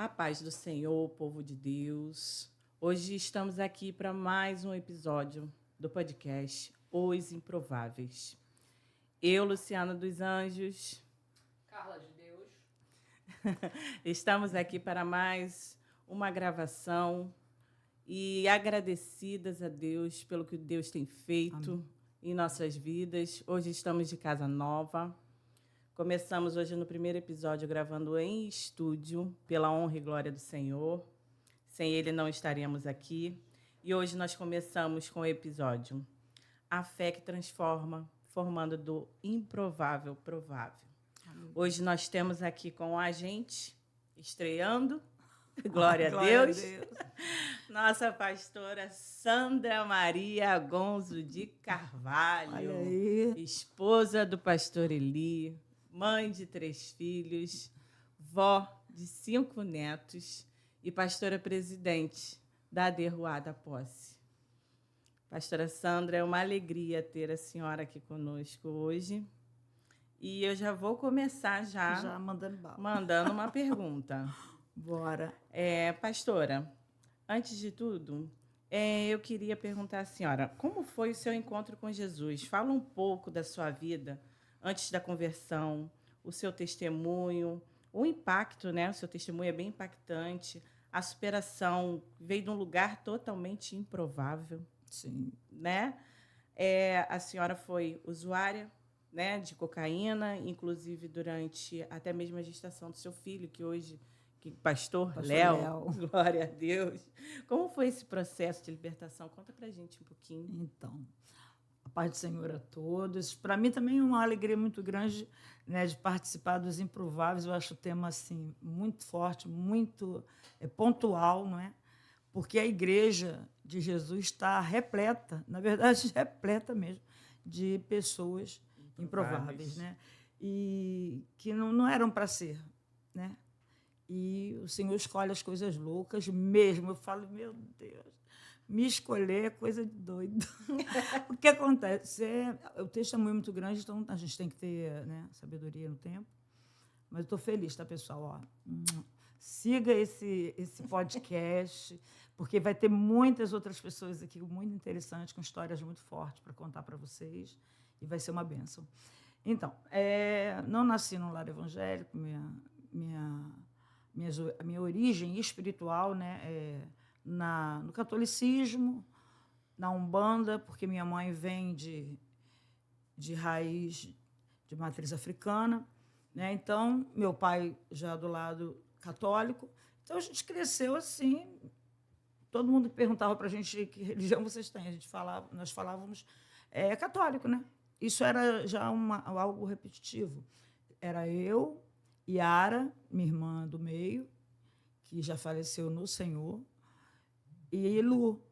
A paz do Senhor, povo de Deus. Hoje estamos aqui para mais um episódio do podcast Os Improváveis. Eu, Luciana dos Anjos, Carla de Deus. estamos aqui para mais uma gravação e agradecidas a Deus pelo que Deus tem feito em nossas vidas. Hoje estamos de casa nova. Começamos hoje no primeiro episódio gravando em estúdio, pela honra e glória do Senhor. Sem Ele não estaríamos aqui. E hoje nós começamos com o episódio A Fé que Transforma, formando do improvável provável. Hoje nós temos aqui com a gente, estreando, glória a Deus, nossa pastora Sandra Maria Gonzo de Carvalho, esposa do pastor Eli, mãe de 3 filhos, vó de 5 netos e pastora presidente da Derruada Posse. Pastora Sandra, é uma alegria ter a senhora aqui conosco hoje. E eu já vou começar mandando uma pergunta. Bora. Pastora, antes de tudo, eu queria perguntar à senhora, como foi o seu encontro com Jesus? Fala um pouco da sua vida antes da conversão, o seu testemunho, o impacto, né? O seu testemunho é bem impactante. A superação veio de um lugar totalmente improvável. Sim. Né? A senhora foi usuária, né, de cocaína, inclusive durante até mesmo a gestação do seu filho, que hoje, pastor Léo, glória a Deus. Como foi esse processo de libertação? Conta pra gente um pouquinho. Então, a paz do Senhor a todos. Para mim também é uma alegria muito grande, né, de participar dos Improváveis. Eu acho o tema assim, muito forte, muito pontual, não é? Porque a igreja de Jesus está repleta, na verdade, repleta mesmo, de pessoas improváveis, né? E que não eram para ser, né? E o Senhor escolhe as coisas loucas mesmo. Eu falo, meu Deus, me escolher é coisa de doido. O que acontece? O testemunho é muito grande, então a gente tem que ter, né, sabedoria no tempo. Mas eu estou feliz, tá, pessoal? Ó, siga esse podcast, porque vai ter muitas outras pessoas aqui muito interessantes, com histórias muito fortes para contar para vocês, e vai ser uma bênção. Então, não nasci num lar evangélico, a minha origem espiritual, né, no catolicismo, na Umbanda, porque minha mãe vem de raiz de matriz africana, né? Então, meu pai já do lado católico. Então, a gente cresceu assim. Todo mundo perguntava para a gente que religião vocês têm. Nós falávamos católico, né? Isso era já algo repetitivo. Era eu, Yara, minha irmã do meio, que já faleceu no Senhor, e Lu.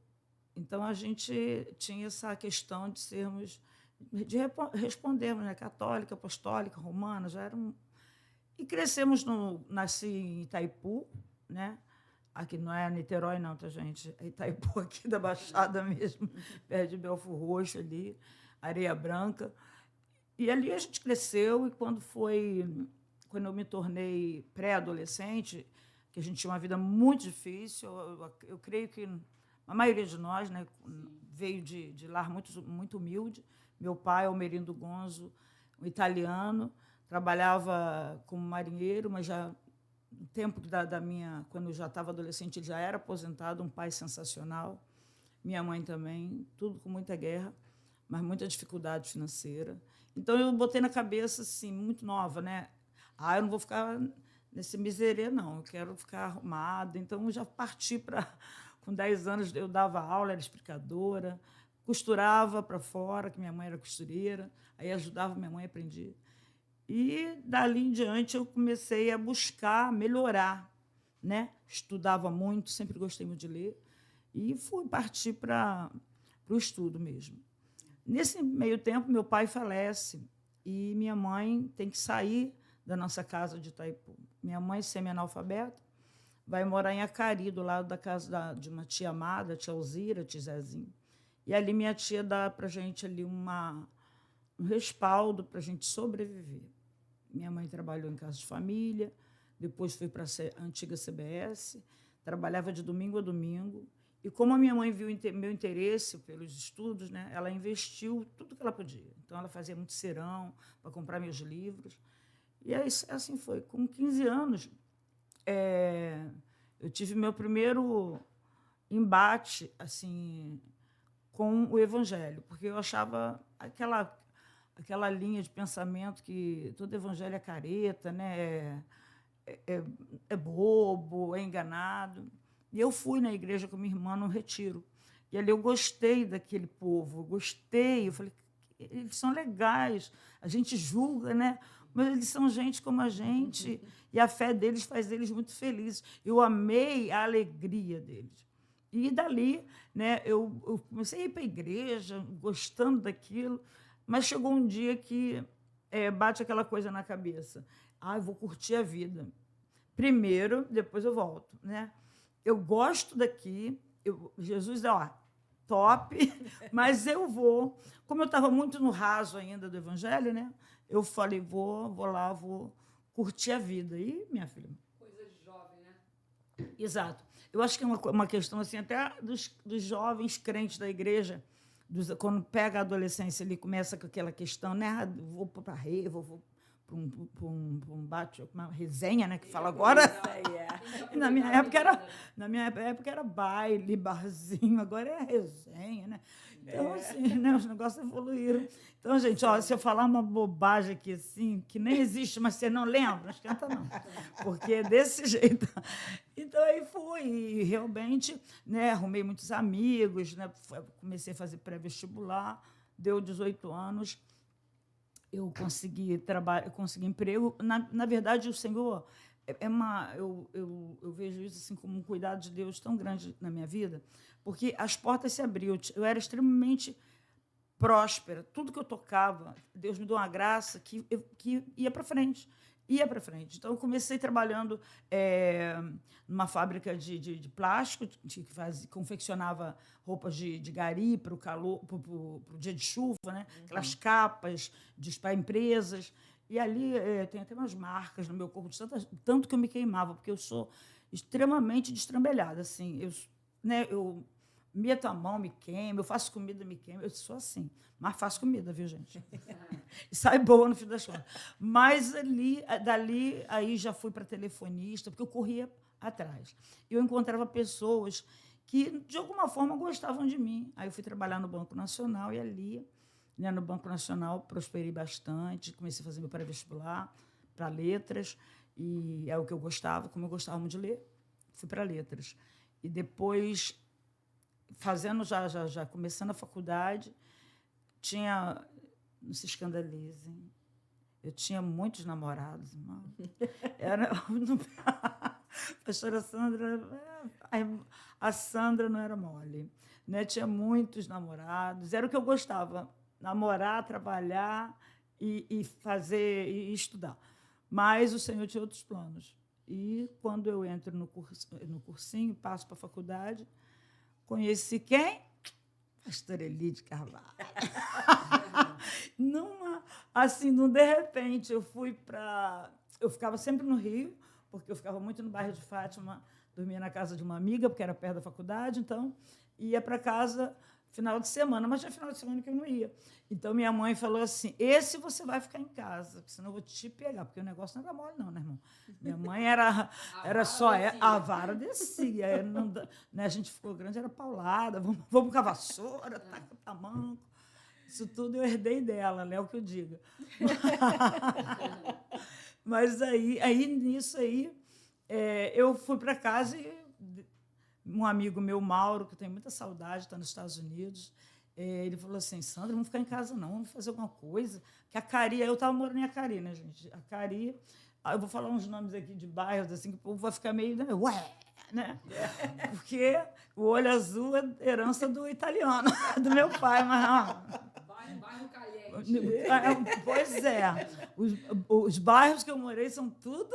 Então, a gente tinha essa questão de respondermos, né? Católica, apostólica, romana, já eram. E crescemos, nasci em Itaipu, né? Aqui não é Niterói, não, tá, gente? É Itaipu, aqui da Baixada mesmo, perto de Belfo Roxo, ali, Areia Branca. E ali a gente cresceu, e quando eu me tornei pré-adolescente, que a gente tinha uma vida muito difícil, eu creio que a maioria de nós, né, veio de lar muito, muito humilde. Meu pai, Almerindo Gonzo, um italiano, trabalhava como marinheiro, mas já no tempo quando eu já estava adolescente, ele já era aposentado, um pai sensacional. Minha mãe também, tudo com muita guerra, mas muita dificuldade financeira. Então, eu botei na cabeça, assim, muito nova, né? Eu não vou ficar nesse miserê, não, eu quero ficar arrumada. Então, eu já parti para... Com 10 anos, eu dava aula, era explicadora, costurava para fora, que minha mãe era costureira, aí ajudava minha mãe a aprender. E, dali em diante, eu comecei a buscar melhorar, né? Estudava muito, sempre gostei muito de ler, e fui partir para o estudo mesmo. Nesse meio tempo, meu pai falece, e minha mãe tem que sair da nossa casa de Itaipu. Minha mãe, semi-analfabeta, vai morar em Acari, do lado da casa de uma tia amada, tia Alzira, tia Zezinho. E ali minha tia dá para a gente ali um respaldo para a gente sobreviver. Minha mãe trabalhou em casa de família, depois fui para a antiga CBS, trabalhava de domingo a domingo. E como a minha mãe viu meu interesse pelos estudos, né, ela investiu tudo que ela podia. Então, ela fazia muito serão para comprar meus livros. E assim foi. Com 15 anos, eu tive meu primeiro embate assim, com o Evangelho, porque eu achava aquela linha de pensamento que todo evangelho é careta, né? É bobo, é enganado. E eu fui na igreja com minha irmã num retiro. E ali eu gostei daquele povo, eu falei, eles são legais, a gente julga, né? Mas eles são gente como a gente, e a fé deles faz eles muito felizes. Eu amei a alegria deles. E dali, né, eu comecei a ir para a igreja, gostando daquilo, mas chegou um dia que bate aquela coisa na cabeça. Eu vou curtir a vida. Primeiro, depois eu volto, né? Eu gosto daqui, Jesus é top, mas eu vou. Como eu estava muito no raso ainda do Evangelho, né? Eu falei, vou lá, vou curtir a vida. E, minha filha... Coisa de jovem, né? Exato. Eu acho que é uma questão assim, até dos jovens crentes da igreja, quando pega a adolescência, ele começa com aquela questão, né? Vou para a rede, vou para um bate, uma resenha, né, que fala agora. Na minha época era baile, barzinho, agora é resenha, né? Então, assim, né, os negócios evoluíram. Então, gente, se eu falar uma bobagem aqui, assim, que nem existe, mas você não lembra, não esquenta, não. Porque é desse jeito. Então, aí fui, e realmente, né, arrumei muitos amigos, né, comecei a fazer pré-vestibular, deu 18 anos, eu consegui emprego. Na verdade, o Senhor eu vejo isso assim como um cuidado de Deus tão grande na minha vida, porque as portas se abriam. Eu era extremamente próspera. Tudo que eu tocava, Deus me deu uma graça que ia para frente. Então, eu comecei trabalhando numa fábrica de plástico, que confeccionava roupas de gari para o calor, para o dia de chuva, né? Aquelas capas para empresas. E ali tem até umas marcas no meu corpo, tanto que eu me queimava, porque eu sou extremamente destrambelhada. Assim, eu meto a mão, me queimo, eu faço comida, me queimo. Eu sou assim, mas faço comida, viu, gente? E sai boa no fim das contas. Mas dali, aí já fui para telefonista, porque eu corria atrás. Eu encontrava pessoas que, de alguma forma, gostavam de mim. Aí eu fui trabalhar no Banco Nacional e ali, né, no Banco Nacional, prosperei bastante, comecei a fazer meu pré-vestibular para letras, e é o que eu gostava, como eu gostava muito de ler, fui para letras. E depois, começando a faculdade, não se escandalizem, eu tinha muitos namorados, irmão. Pastora Sandra, a Sandra não era mole, né? Tinha muitos namorados, era o que eu gostava, namorar, trabalhar e fazer e estudar. Mas o Senhor tinha outros planos. E quando eu entro no cursinho, passo para a faculdade, conheci quem? Pastora Elide Carvalho. De repente, eu ficava sempre no Rio, porque eu ficava muito no bairro de Fátima, dormia na casa de uma amiga, porque era perto da faculdade, então ia para casa final de semana, mas tinha final de semana que eu não ia. Então, minha mãe falou assim, esse você vai ficar em casa, senão eu vou te pegar, porque o negócio não era mole, não, né, irmão? Minha mãe era só... A vara descia. Né, a gente ficou grande, era paulada, vamos com a vassoura, taca a mão. Isso tudo eu herdei dela, né, o que eu digo. Mas nisso aí, eu fui para casa e um amigo meu, Mauro, que eu tenho muita saudade, está nos Estados Unidos, ele falou assim, Sandra, vamos ficar em casa não, vamos fazer alguma coisa. Que a Cari, eu estava morando em Acari, né, gente? A Cari, eu vou falar uns nomes aqui de bairros, assim, que o povo vai ficar meio, né? Porque o olho azul é herança do italiano, do meu pai, mas... Bairro caliente. Pois é. Os bairros que eu morei são tudo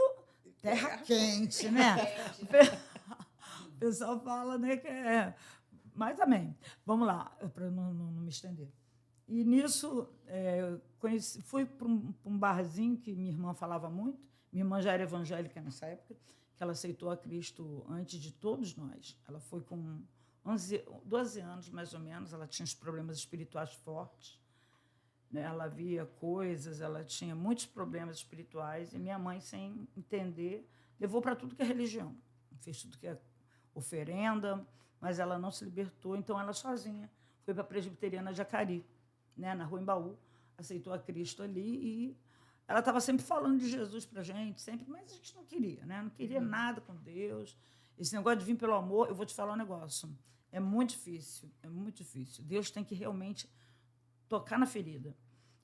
terra quente, né? O pessoal fala, né, que é... Mas também, vamos lá, para não me estender. E nisso, fui para um barzinho que minha irmã falava muito, Minha irmã já era evangélica nessa época, que ela aceitou a Cristo antes de todos nós. Ela foi com 12 anos, mais ou menos, ela tinha uns problemas espirituais fortes, né? Ela via coisas, ela tinha muitos problemas espirituais, e minha mãe, sem entender, levou para tudo que é religião. Fez tudo que é oferenda, mas ela não se libertou, então ela sozinha foi para a Presbiteriana de Jacari, né, na Rua Embaú, aceitou a Cristo ali, e ela estava sempre falando de Jesus para a gente, sempre, mas a gente não queria, né? Não queria nada com Deus. Esse negócio de vir pelo amor, eu vou te falar um negócio, é muito difícil, é muito difícil. Deus tem que realmente tocar na ferida.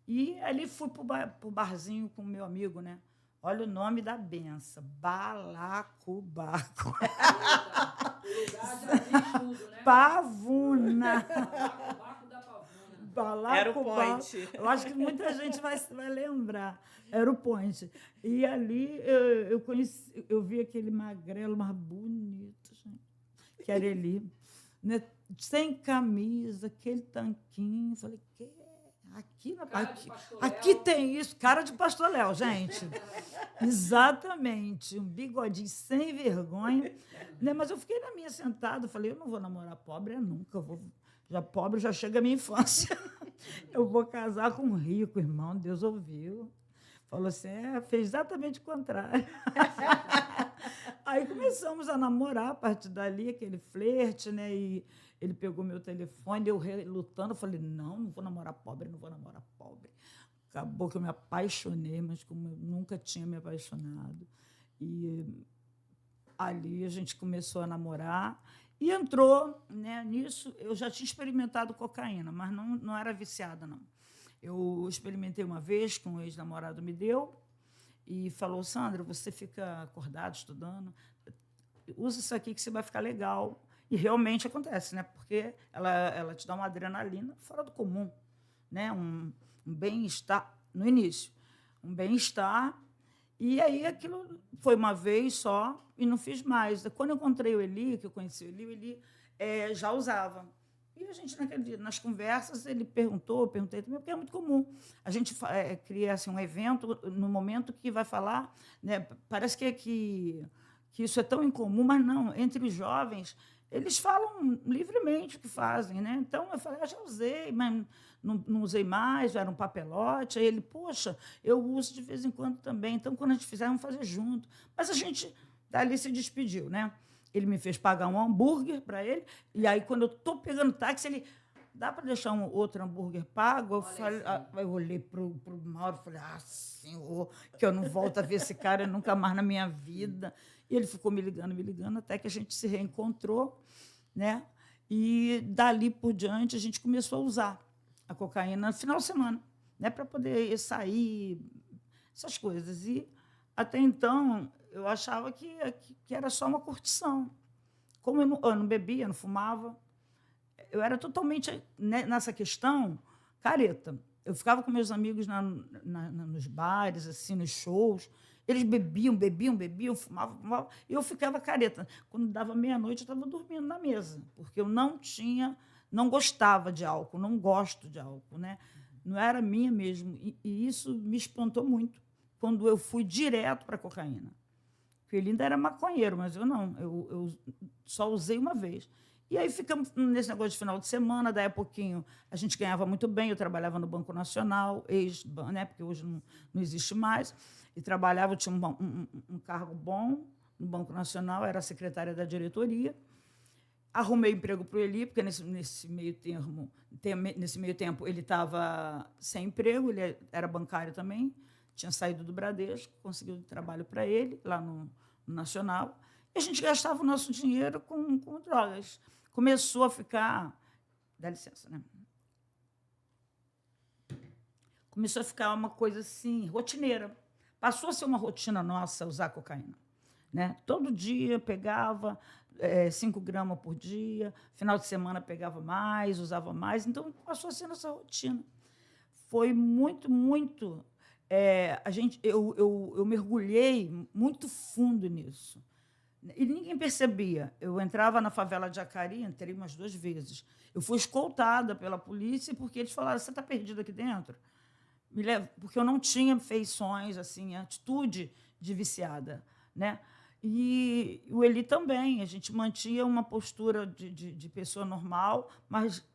E ali fui para o barzinho com o meu amigo, né? Olha o nome da benção, Balacobaco. O lugar já diz tudo, né? Pavuna. Baco da Pavuna. Era o point. Eu acho que muita gente vai lembrar. Era o point. E ali eu vi aquele magrelo mais bonito, gente, que era ele, né? Sem camisa, aquele tanquinho. Falei, aqui tem isso, cara de Pastor Léo, gente. Exatamente, um bigodinho sem vergonha, né? Mas eu fiquei na minha sentada, falei, eu não vou namorar pobre nunca, pobre já chega a minha infância. Eu vou casar com um rico, irmão, Deus ouviu. Falou assim, fez exatamente o contrário. Aí começamos a namorar, a partir dali, aquele flerte, né? E ele pegou meu telefone, eu relutando, falei, não vou namorar pobre, não vou namorar pobre. Acabou que eu me apaixonei, mas como eu nunca tinha me apaixonado. E ali a gente começou a namorar e entrou, né, nisso. Eu já tinha experimentado cocaína, mas não era viciada, não. Eu experimentei uma vez, que um ex-namorado me deu, e falou, Sandra, você fica acordado, estudando, usa isso aqui que você vai ficar legal. E realmente acontece, né? Porque ela te dá uma adrenalina fora do comum, né? Um bem-estar, no início, um bem-estar. E aí aquilo foi uma vez só e não fiz mais. Quando eu encontrei o Eli, que eu conheci o Eli já usava. E a gente, nas conversas, ele perguntei também, porque é muito comum. A gente cria assim, um evento no momento que vai falar, né? Parece que isso é tão incomum, mas não, entre os jovens, eles falam livremente o que fazem, né? Então, eu falei, já usei, mas não usei mais, era um papelote. Aí ele, poxa, eu uso de vez em quando também. Então, quando a gente fizer, vamos fazer junto. Mas a gente, dali, se despediu, né? Ele me fez pagar um hambúrguer para ele, e aí, quando eu estou pegando táxi, ele, dá para deixar um outro hambúrguer pago? Eu olhei para o Mauro e falei, senhor, que eu não volto a ver esse cara nunca mais na minha vida. E ele ficou me ligando, até que a gente se reencontrou, né? E dali por diante a gente começou a usar a cocaína no final de semana, né? Para poder sair, essas coisas. E até então eu achava que era só uma curtição. Como eu não bebia, não fumava, eu era totalmente, né, nessa questão, careta. Eu ficava com meus amigos nos bares, assim, nos shows. Eles bebiam, fumavam, e eu ficava careta. Quando dava meia-noite, eu estava dormindo na mesa, porque eu não gostava de álcool, não gosto de álcool, né? Não era minha mesmo. E isso me espantou muito quando eu fui direto para a cocaína. Porque ele ainda era maconheiro, mas eu não. Eu só usei uma vez. E aí ficamos nesse negócio de final de semana, daí a pouquinho a gente ganhava muito bem, eu trabalhava no Banco Nacional, né, porque hoje não existe mais, e trabalhava, eu tinha um cargo bom no Banco Nacional, era secretária da diretoria. Arrumei emprego para o Eli, porque nesse meio tempo ele estava sem emprego, ele era bancário também, tinha saído do Bradesco, conseguiu trabalho para ele, lá no Nacional, e a gente gastava o nosso dinheiro com drogas. Começou a ficar... Dá licença, né? Começou a ficar uma coisa assim, rotineira. Passou a ser uma rotina nossa usar cocaína, né? Todo dia pegava 5 gramas por dia, final de semana pegava mais, usava mais, então passou a ser nossa rotina. Foi muito, muito... eu mergulhei muito fundo nisso. E ninguém percebia. Eu entrava na favela de Jacari, entrei umas 2 vezes. Eu fui escoltada pela polícia porque eles falaram, você está perdido aqui dentro? Porque eu não tinha feições, assim, atitude de viciada, né? E o Eli também, a gente mantinha uma postura de pessoa normal, mas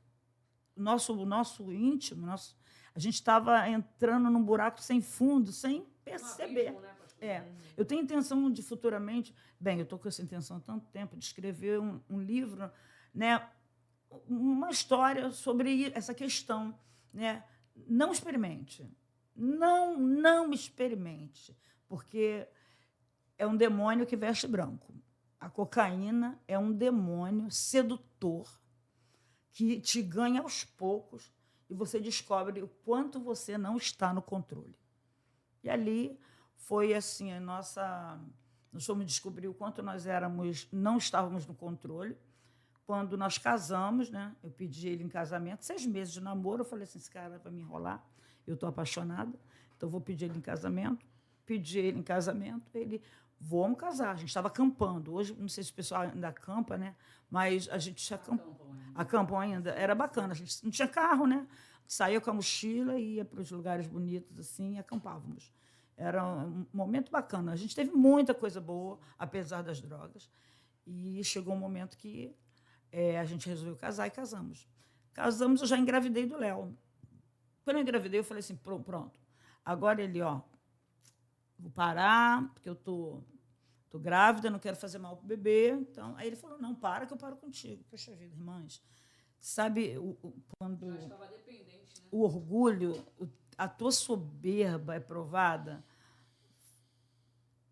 o nosso íntimo, a gente estava entrando num buraco sem fundo, sem perceber. Um abismo, né, pastor? Eu tenho intenção de futuramente, bem, eu estou com essa intenção há tanto tempo, de escrever um livro, né, uma história sobre essa questão, né? Não experimente, não experimente, porque é um demônio que veste branco. A cocaína é um demônio sedutor que te ganha aos poucos e você descobre o quanto você não está no controle. E ali foi assim nós fomos descobrir o quanto nós não estávamos no controle. Quando nós casamos, né? Eu pedi ele em casamento, 6 meses de namoro, eu falei assim, esse cara vai me enrolar, eu estou apaixonada, então vou pedir ele em casamento. Pedi ele em casamento, ele, vamos casar. A gente estava acampando. Hoje, não sei se o pessoal ainda acampa, né? Mas a gente acampam ainda. Era bacana. A gente não tinha carro, né? Saía com a mochila e ia para os lugares bonitos assim e acampávamos. Era um momento bacana. A gente teve muita coisa boa, apesar das drogas. E chegou um momento que a gente resolveu casar e casamos. Casamos, eu já engravidei do Léo. Quando eu engravidei, eu falei assim, pronto. Agora ele, vou parar, porque eu tô grávida, não quero fazer mal pro bebê. Então, aí ele falou, não, para que eu paro contigo. Poxa vida, irmãs. Sabe quando Já estava dependente, né? o orgulho, a tua soberba é provada?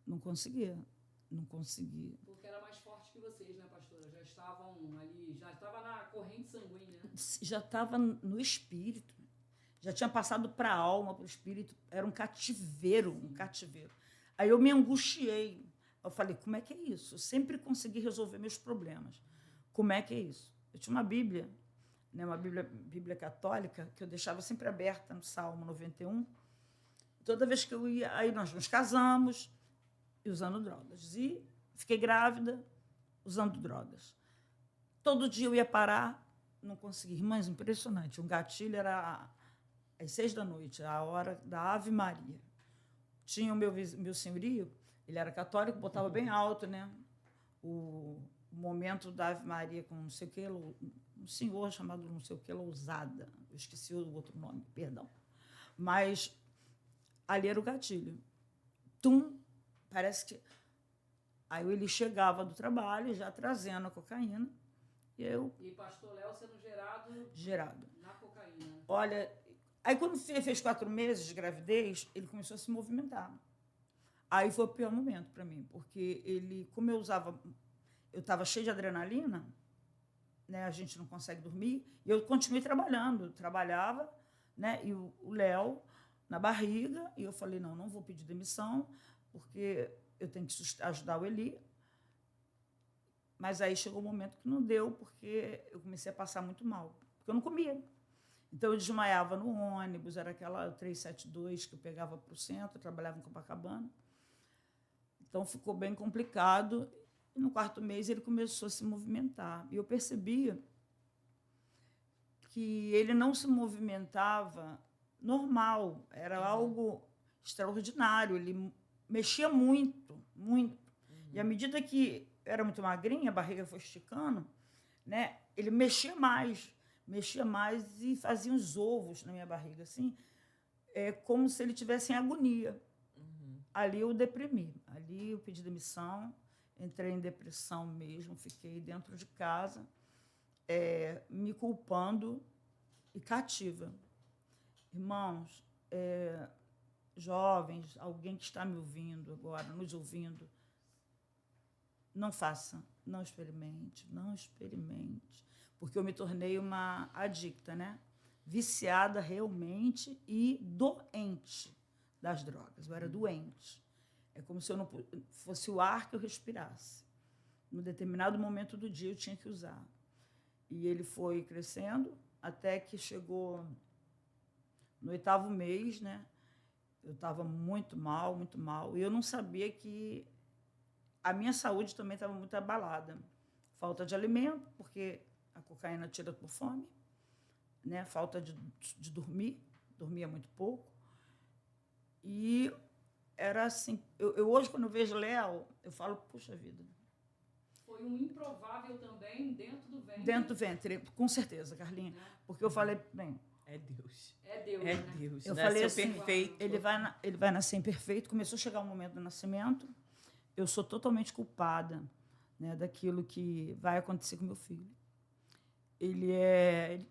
Não conseguia. Porque era mais forte que vocês, né, pastora? Já estavam ali, já estava na corrente sanguínea. Já estava no espírito. Já tinha passado para a alma, para o espírito. Era um cativeiro. Aí eu me angustiei. Eu falei, como é que é isso? Eu sempre consegui resolver meus problemas. Como é que é isso? Eu tinha uma Bíblia, né, uma Bíblia católica, que eu deixava sempre aberta no Salmo 91. Toda vez que eu ia, aí nós nos casamos e usando drogas. E fiquei grávida usando drogas. Todo dia eu ia parar, não conseguia. Irmãs, impressionante. Um gatilho era às 6 da noite, a hora da Ave Maria. Tinha o meu senhorio, ele era católico, botava bem alto, né? O momento da Ave Maria com não sei o que, um senhor chamado não sei o que, Lousada. Eu esqueci o outro nome, perdão. Mas ali era o gatilho. Parece que... Aí ele chegava do trabalho, já trazendo a cocaína, E pastor Léo sendo gerado na cocaína. Olha, aí quando fez 4 meses de gravidez, ele começou a se movimentar. Aí foi o pior momento para mim, porque ele, como eu estava cheia de adrenalina, né, a gente não consegue dormir, e eu continuei trabalhando, trabalhava, né, e o Léo na barriga, e eu falei, não vou pedir demissão, porque eu tenho que ajudar o Eli. Mas aí chegou um momento que não deu, porque eu comecei a passar muito mal, porque eu não comia. Então, eu desmaiava no ônibus, era aquela 372 que eu pegava para o centro, eu trabalhava em Copacabana. Então, ficou bem complicado. E no 4º mês, ele começou a se movimentar. E eu percebia que ele não se movimentava normal, era algo extraordinário. Ele mexia muito. E à medida que era muito magrinha, a barriga foi esticando, né? Ele mexia mais e fazia uns ovos na minha barriga, assim, como se ele tivesse em agonia. Ali eu deprimi, ali eu pedi demissão, entrei em depressão mesmo, fiquei dentro de casa, me culpando e cativa. Irmãos, jovens, alguém que está me ouvindo agora, nos ouvindo, não faça, não experimente, porque eu me tornei uma adicta, né? Viciada realmente e doente das drogas. Eu era doente. É como se eu não fosse o ar que eu respirasse. Num determinado momento do dia eu tinha que usar. E ele foi crescendo até que chegou no 8º mês, né? Eu estava muito mal, e eu não sabia que a minha saúde também estava muito abalada. Falta de alimento, porque a cocaína tira por fome, né? Falta de dormir, dormia muito pouco. E era assim. Eu hoje, quando eu vejo Léo, eu falo, puxa vida. Foi um improvável também dentro do ventre. Dentro do ventre, com certeza, Carlinha. Porque eu falei, bem... É Deus. É Deus, É né? Deus. Eu Nasceu falei assim, perfeito. ele vai nascer imperfeito. Começou a chegar o momento do nascimento. Eu sou totalmente culpada, né, daquilo que vai acontecer com meu filho. Ele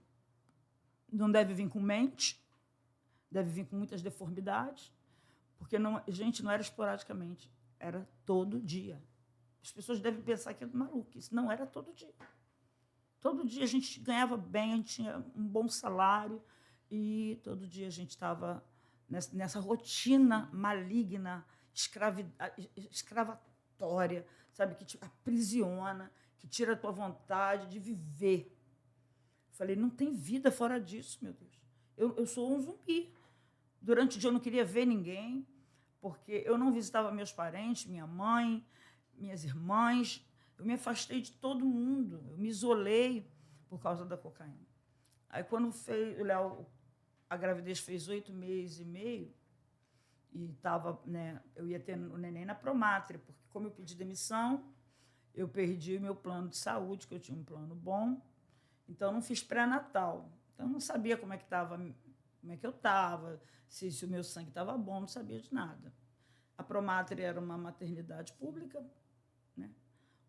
não deve vir com mente, deve vir com muitas deformidades, porque não, gente, não era esporadicamente, era todo dia. As pessoas devem pensar que é maluquice. Não era todo dia. Todo dia a gente ganhava bem, a gente tinha um bom salário e todo dia a gente estava nessa rotina maligna, escravatória, sabe, que te aprisiona, que tira a tua vontade de viver. Falei, não tem vida fora disso, meu Deus. Eu sou um zumbi. Durante o dia eu não queria ver ninguém, porque eu não visitava meus parentes, minha mãe, minhas irmãs. Eu me afastei de todo mundo. Eu me isolei por causa da cocaína. Aí, quando o Léo, a gravidez fez 8 meses e meio, e tava, né, eu ia ter o neném na Promátria, porque, como eu pedi demissão, eu perdi o meu plano de saúde, que eu tinha um plano bom, então eu não fiz pré-natal. Então, eu não sabia como é que eu estava, se o meu sangue estava bom, não sabia de nada. A Promátria era uma maternidade pública, né,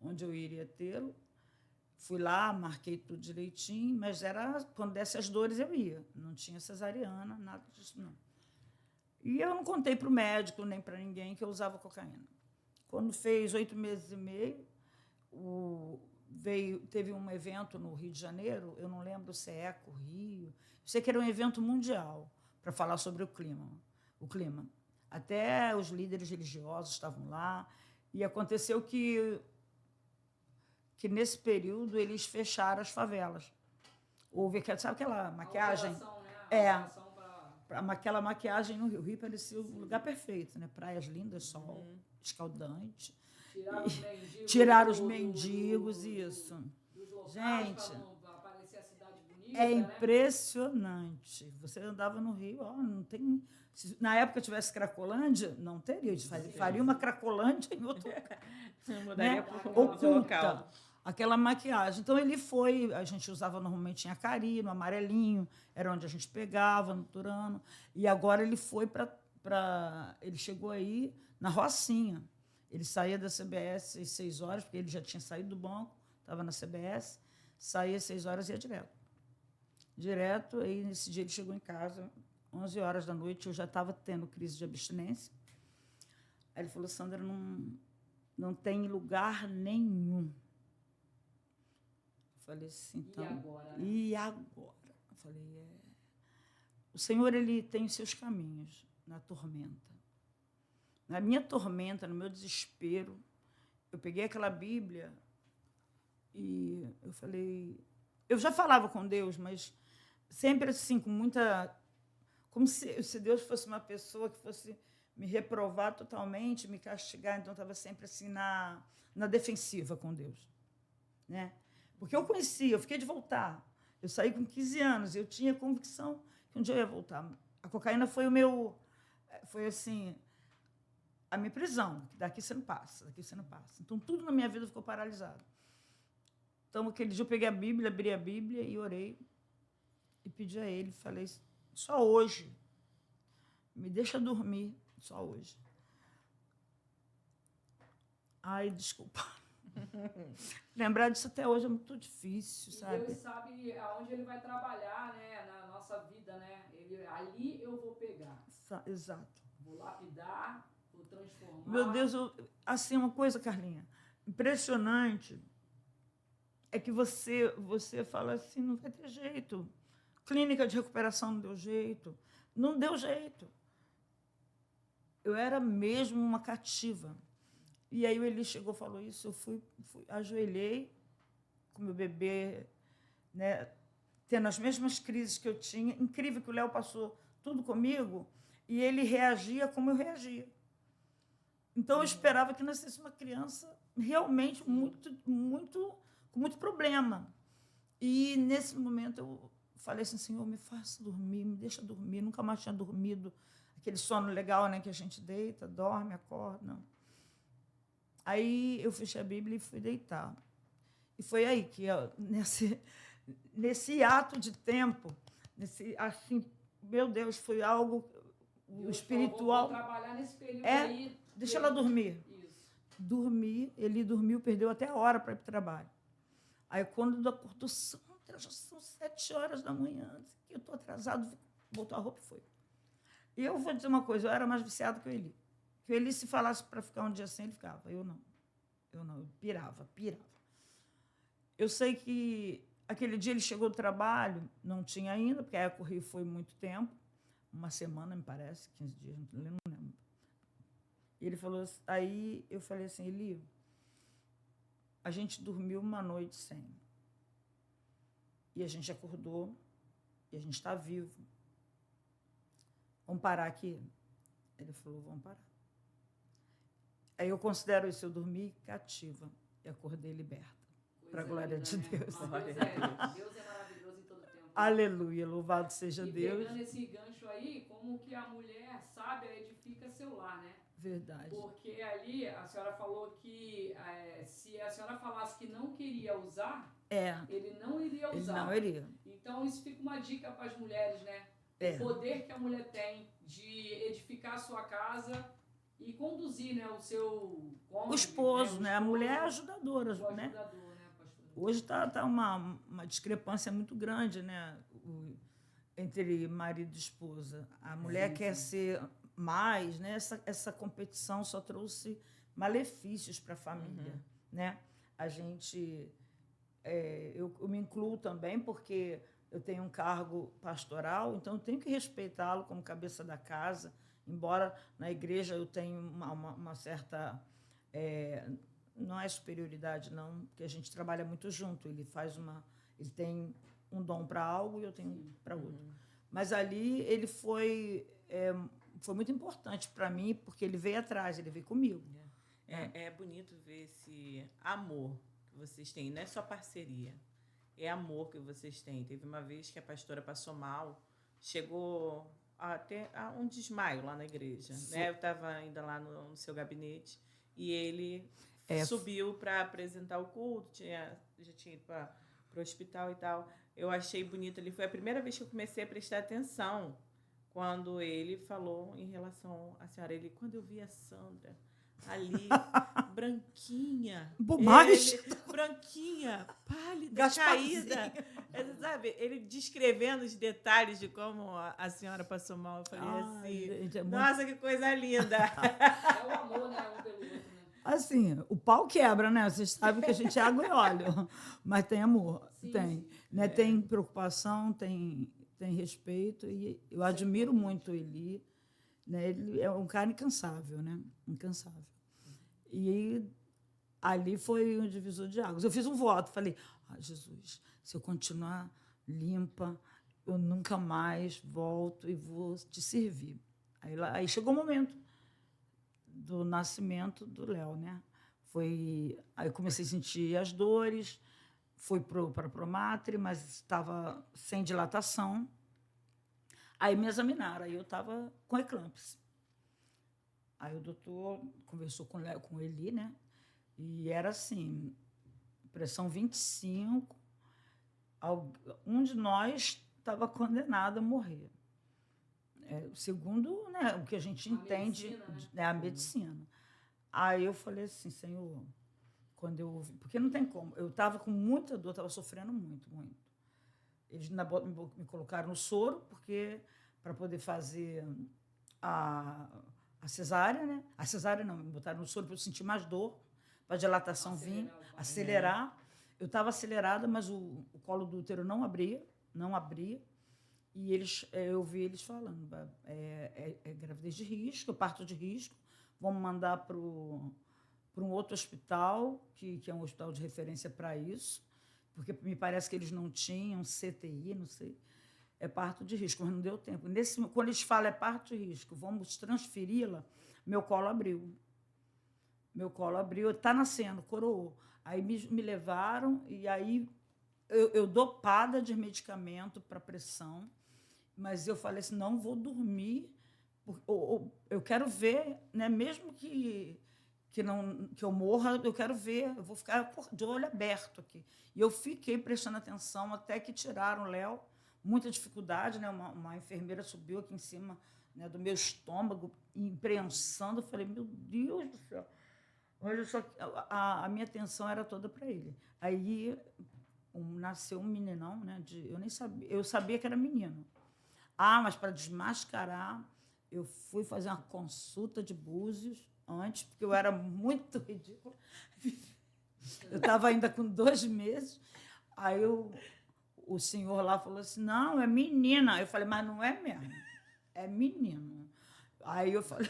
onde eu iria tê-lo. Fui lá, marquei tudo direitinho, mas era quando desse as dores eu ia. Não tinha cesariana, nada disso, não. E eu não contei para o médico nem para ninguém que eu usava cocaína. Quando fez 8 meses e meio, teve um evento no Rio de Janeiro, eu não lembro se é Eco Rio, eu sei que era um evento mundial para falar sobre o clima. Até os líderes religiosos estavam lá, e aconteceu que nesse período eles fecharam as favelas. Sabe aquela maquiagem? Aquela maquiagem no Rio. O Rio parecia o lugar perfeito, né? Praias lindas, sol escaldante. Tiraram os mendigos, isso. Gente, aparecer a cidade bonita, é impressionante. Você andava no Rio, não tem... Se na época tivesse Cracolândia, não teria. Faria uma Cracolândia em outro lugar. Mudaria, né? Oculta. Local. Aquela maquiagem. Então, ele foi... A gente usava normalmente em Acari, no amarelinho, era onde a gente pegava, no Turano. E agora ele foi para... Ele chegou aí na Rocinha. Ele saía da CBS às 6 horas, porque ele já tinha saído do banco, estava na CBS, saía às 6 horas e ia direto. Direto, aí nesse dia ele chegou em casa, 11 horas da noite, eu já estava tendo crise de abstinência. Aí ele falou, Sandra, não tem lugar nenhum. Eu falei assim, então... E agora? Né? E agora? Eu falei, o Senhor, ele tem os seus caminhos na tormenta. Na minha tormenta, no meu desespero, eu peguei aquela Bíblia e eu falei... Eu já falava com Deus, mas sempre assim, com muita... Como se Deus fosse uma pessoa que fosse me reprovar totalmente, me castigar. Então, eu estava sempre assim na defensiva com Deus, né? Porque eu conhecia, eu fiquei de voltar. Eu saí com 15 anos, eu tinha convicção que um dia eu ia voltar. A cocaína foi foi assim, a minha prisão. Daqui você não passa, daqui você não passa. Então, tudo na minha vida ficou paralisado. Então, aquele dia eu peguei a Bíblia, abri a Bíblia e orei. E pedi a ele, falei, só hoje, me deixa dormir, só hoje. Ai, desculpa. Lembrar disso até hoje é muito difícil, sabe? Deus sabe aonde ele vai trabalhar, né, na nossa vida, né? Ali eu vou pegar. Exato. Vou lapidar, vou transformar. Meu Deus, assim, uma coisa, Carlinha, impressionante é que você fala assim, não vai ter jeito. Clínica de recuperação não deu jeito. Não deu jeito. Eu era mesmo uma cativa. E aí ele chegou e falou isso, eu fui ajoelhei com meu bebê, né, tendo as mesmas crises que eu tinha. Incrível que o Léo passou tudo comigo e ele reagia como eu reagia. Então, eu esperava que nascesse uma criança realmente com muito problema. E, nesse momento, eu falei assim, Senhor, me faça dormir, me deixa dormir. Nunca mais tinha dormido aquele sono legal, né, que a gente deita, dorme, acorda. Aí eu fechei a Bíblia e fui deitar. E foi aí que, nesse ato de tempo, assim, meu Deus, foi algo espiritual. Vou trabalhar nesse período aí. Deixa ela dormir. Isso. Dormi, ele dormiu, perdeu até a hora para ir para o trabalho. Aí, quando acordou, já são 7 horas da manhã, eu estou atrasado, botou a roupa e foi. E eu vou dizer uma coisa, eu era mais viciada que o Eli. Que o Eli, se falasse para ficar um dia sem, ele ficava. Eu não, eu pirava. Eu sei que aquele dia ele chegou do trabalho, não tinha ainda, porque a corri foi muito tempo, uma semana, me parece, 15 dias, não lembro. E ele falou, aí eu falei assim, Eli, a gente dormiu uma noite sem. E a gente acordou, e a gente está vivo. Vamos parar aqui? Ele falou, vamos parar. Aí eu considero isso, eu dormi cativa e acordei liberta. Para a glória de Deus. Deus é maravilhoso em todo tempo. Aleluia, louvado seja Deus. Pegando esse gancho aí, como que a mulher sábia edifica seu lar, né? Verdade. Porque ali a senhora falou que se a senhora falasse que não queria usar, ele não iria usar. Ele não iria. Então isso fica uma dica para as mulheres, né? O poder que a mulher tem de edificar a sua casa e conduzir, né, o seu cônjuge, o esposo, né? A mulher é ajudadora, né? Ajudador, né, pastor? Hoje está uma discrepância muito grande, né? Entre marido e esposa. A mulher quer ser mais, né? Essa competição só trouxe malefícios para a família, né? A gente... eu me incluo também porque eu tenho um cargo pastoral, então eu tenho que respeitá-lo como cabeça da casa, embora na igreja eu tenha uma certa... não é superioridade, não, porque a gente trabalha muito junto. Ele tem um dom para algo e eu tenho para outro. Mas ali ele foi muito importante para mim, porque ele veio atrás, ele veio comigo. É bonito ver esse amor que vocês têm, não é só parceria, é amor que vocês têm. Teve uma vez que a pastora passou mal, chegou até a um desmaio lá na igreja. Né? Eu estava ainda lá no seu gabinete e ele subiu para apresentar o culto, já tinha ido para o hospital e tal. Eu achei bonito ali. Foi a primeira vez que eu comecei a prestar atenção quando ele falou em relação à senhora. Quando eu vi a Sandra ali, branquinha. Branquinha, pálida, caída. Sabe, ele descrevendo os detalhes de como a senhora passou mal. Eu falei gente, nossa, que coisa linda. É o amor, né? Um pelo outro, né? Assim, o pau quebra, né? Vocês sabem que a gente é água e óleo, mas tem amor, tem. Sim. Né? Tem preocupação, tem respeito, e eu admiro muito ele. Né? Ele é um cara incansável, né? Incansável. E ali foi um divisor de águas. Eu fiz um voto, falei, Jesus, se eu continuar limpa, eu nunca mais volto e vou te servir. Aí chegou o momento do nascimento do Léo, né? Aí eu comecei a sentir as dores, fui para a Promatre, mas estava sem dilatação. Aí me examinaram, aí eu estava com eclâmpsia. Aí o doutor conversou com o Eli, né? E era assim, pressão 25, um de nós estava condenado a morrer. Segundo, né, o que a gente entende, medicina, né? A medicina. Aí eu falei assim, Senhor, quando eu ouvi... Porque não tem como. Eu estava com muita dor, estava sofrendo muito. Eles me colocaram no soro, porque para poder fazer a cesárea, né? A cesárea não, me botaram no soro para eu sentir mais dor, para a dilatação vir, acelerar. Eu estava acelerada, mas o colo do útero não abria. E eu vi eles falando, gravidez de risco, parto de risco, vamos mandar para um outro hospital, que é um hospital de referência para isso, porque me parece que eles não tinham CTI, não sei, é parto de risco, mas não deu tempo. Quando eles falam parto de risco, vamos transferi-la, meu colo abriu, está nascendo, coroou. Aí me levaram, e aí eu dopada de medicamento para pressão, mas eu falei assim, não vou dormir Eu quero ver, né, mesmo que eu morra, eu quero ver, eu vou ficar de olho aberto aqui. E eu fiquei prestando atenção até que tiraram o Léo, muita dificuldade, né? Uma enfermeira subiu aqui em cima, né, do meu estômago, imprensando. Eu falei, meu Deus do céu. Mas a minha atenção era toda para ele. Aí nasceu um meninão, né? Eu nem sabia, eu sabia que era menino. Mas para desmascarar, eu fui fazer uma consulta de búzios antes, porque eu era muito ridícula. Eu estava ainda com 2 meses. Aí o senhor lá falou assim, não, é menina. Eu falei, mas não é mesmo, é menino. Aí eu falei,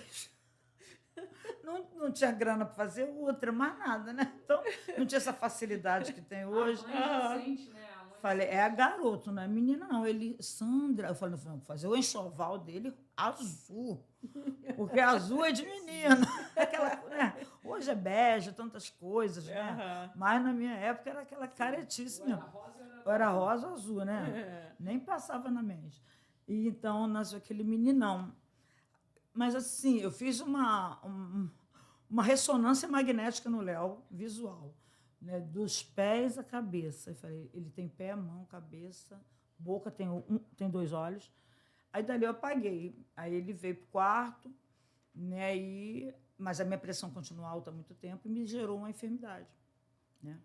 não tinha grana para fazer outra, mais nada, né? Então, não tinha essa facilidade que tem hoje. A mãe sente, né? Falei, é garoto, não é menina, não. Ele, Sandra. Eu falei, vou fazer o enxoval dele azul. Porque azul é de menino. Aquela, né? Hoje é bege, tantas coisas, né? Mas na minha época era aquela caretice mesmo. Era rosa ou azul, né? Nem passava na mente. E então nasceu aquele meninão. Mas assim, eu fiz uma ressonância magnética no Léo, visual. Né, dos pés à cabeça. Eu falei, ele tem pé, mão, cabeça, boca, tem 2 olhos. Aí dali eu apaguei. Aí ele veio para o quarto, né, mas a minha pressão continuou alta há muito tempo e me gerou uma enfermidade. Né?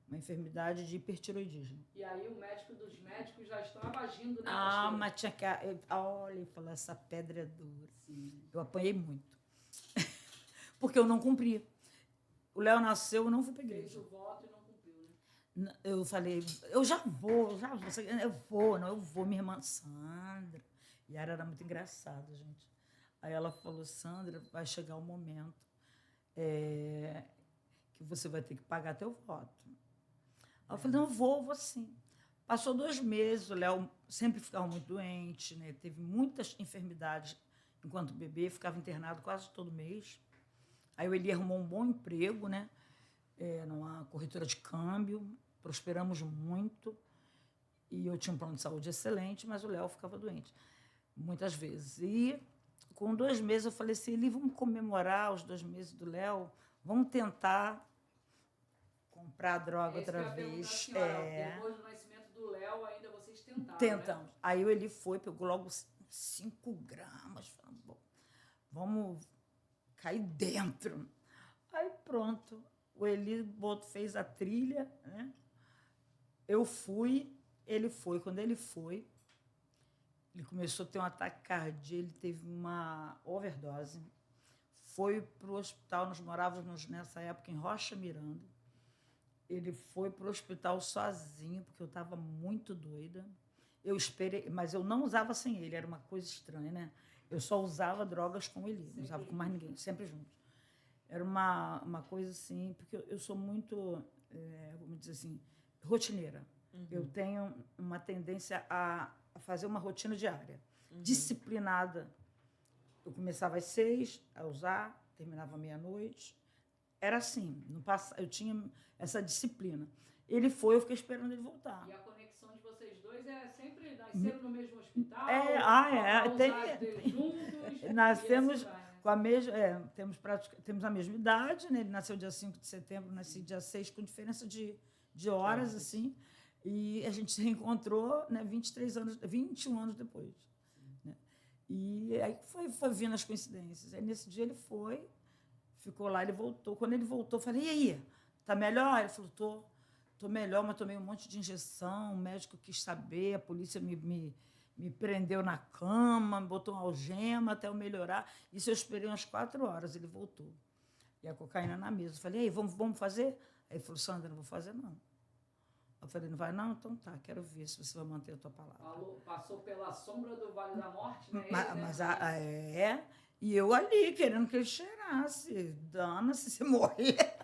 Uma enfermidade de hipertiroidismo. E aí o médico dos médicos já estava agindo, né? Mas tinha que... Olha, ele falou, essa pedra é dura. Sim. Eu apanhei muito. Porque eu não cumpria. O Léo nasceu, eu não fui para a igreja. Fez o voto e não cumpriu, né? Eu falei, eu vou, minha irmã Sandra. E ela era muito engraçada, gente. Aí ela falou, Sandra, vai chegar o momento que você vai ter que pagar teu voto. Aí eu falei, não, vou sim. Passou 2 meses, o Léo sempre ficava muito doente, né? Teve muitas enfermidades enquanto bebê, ficava internado quase todo mês. Aí o Eli arrumou um bom emprego, né? Numa corretora de câmbio, prosperamos muito. E eu tinha um plano de saúde excelente, mas o Léo ficava doente, muitas vezes. E com 2 meses eu falei assim, Eli, vamos comemorar os 2 meses do Léo, vamos tentar comprar droga outra vez. Senhora, depois do nascimento do Léo, ainda vocês tentaram, Tentamos. Né? Aí o Eli pegou logo 5 gramas, falando, bom, vamos cair dentro. Aí pronto, o Eli fez a trilha, né? Eu fui, ele foi. Quando ele foi, ele começou a ter um ataque cardíaco, ele teve uma overdose, foi para o hospital, nós morávamos nessa época em Rocha Miranda, ele foi para o hospital sozinho, porque eu estava muito doida. Eu esperei, mas eu não usava sem ele, era uma coisa estranha, né? Eu só usava drogas com ele, não usava com mais ninguém, sempre juntos. Era uma coisa assim, porque eu sou muito, vamos dizer assim, rotineira. Uhum. Eu tenho uma tendência a fazer uma rotina diária, disciplinada. Eu começava às 6 a usar, terminava à meia-noite. Era assim, eu tinha essa disciplina. Ele foi, eu fiquei esperando ele voltar. E a conexão de vocês dois é sempre nasceram no mesmo hospital? Juntos, nascemos com a mesma, temos a mesma idade, né? Ele nasceu dia 5 de setembro, nasci dia 6, com diferença de horas, assim. E a gente se reencontrou, né, 21 anos depois. Né? E aí foi vindo as coincidências. Aí nesse dia ele foi, ficou lá, ele voltou. Quando ele voltou, eu falei, e aí, tá melhor? Ele falou, tô melhor, mas tomei um monte de injeção, o médico quis saber, a polícia me prendeu na cama, me botou uma algema até eu melhorar. Isso eu esperei umas 4 horas, ele voltou. E a cocaína na mesa. Eu falei, e aí, vamos fazer? Aí ele falou, Sandra, não vou fazer, não. Eu falei, não vai? Não? Então tá, quero ver se você vai manter a tua palavra. Passou pela sombra do Vale da Morte, né? E eu ali, querendo que ele cheirasse. Dana-se, se morrer.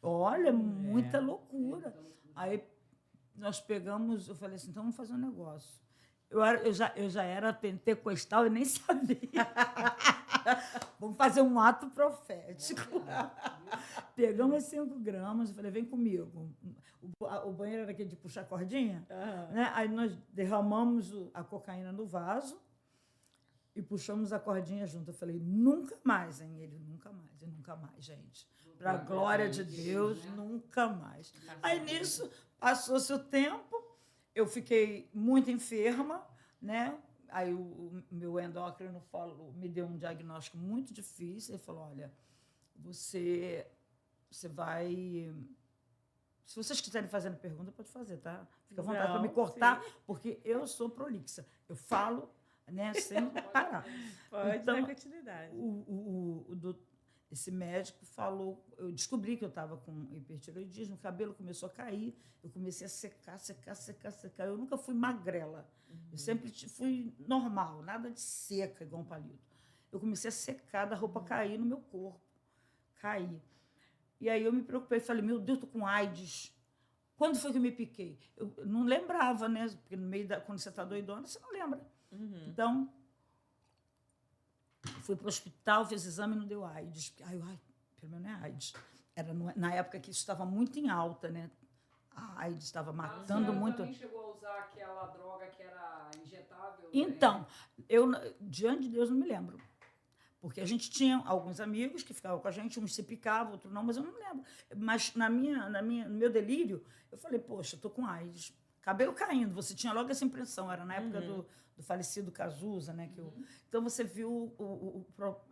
Olha, muita loucura. Aí nós pegamos, eu falei assim, então vamos fazer um negócio. Eu já era pentecostal e nem sabia. Vamos fazer um ato profético. Pegamos 5 gramas, eu falei, vem comigo. O banheiro era aquele de puxar cordinha. Né? Aí nós derramamos a cocaína no vaso, e puxamos a cordinha junto. Eu falei, nunca mais, hein? Ele, nunca mais, e nunca mais, gente. Para a glória de Deus, né? nunca mais. Aí, nisso, passou-se o tempo, eu fiquei muito enferma, né? Aí o meu endócrino me deu um diagnóstico muito difícil. Ele falou, olha, você vai... Se vocês quiserem fazer pergunta, pode fazer, tá? Fica à vontade para me cortar, porque eu sou prolixa. Eu falo, né, sem parar. Pode então, dar continuidade. Esse médico falou, eu descobri que eu estava com hipertireoidismo, o cabelo começou a cair, eu comecei a secar. Eu nunca fui magrela, eu sempre fui normal, nada de seca, igual um palito. Eu comecei a secar, da roupa cair no meu corpo, cair. E aí eu me preocupei, falei, meu Deus, estou com AIDS. Quando foi que eu me piquei? Eu não lembrava, né? Porque no meio quando você está doidona, você não lembra. Então, fui para o hospital, fiz exame e não deu AIDS. Pelo menos não é AIDS. Era na época que isso estava muito em alta, né? A AIDS estava matando muito. Você também chegou a usar aquela droga que era injetável? Então, eu, diante de Deus, não me lembro. Porque a gente tinha alguns amigos que ficavam com a gente, uns se picavam, outros não, mas eu não lembro. Mas no meu delírio, eu falei, poxa, estou com AIDS. Cabelo caindo, você tinha logo essa impressão, era na época do falecido Cazuza, né? Então você viu,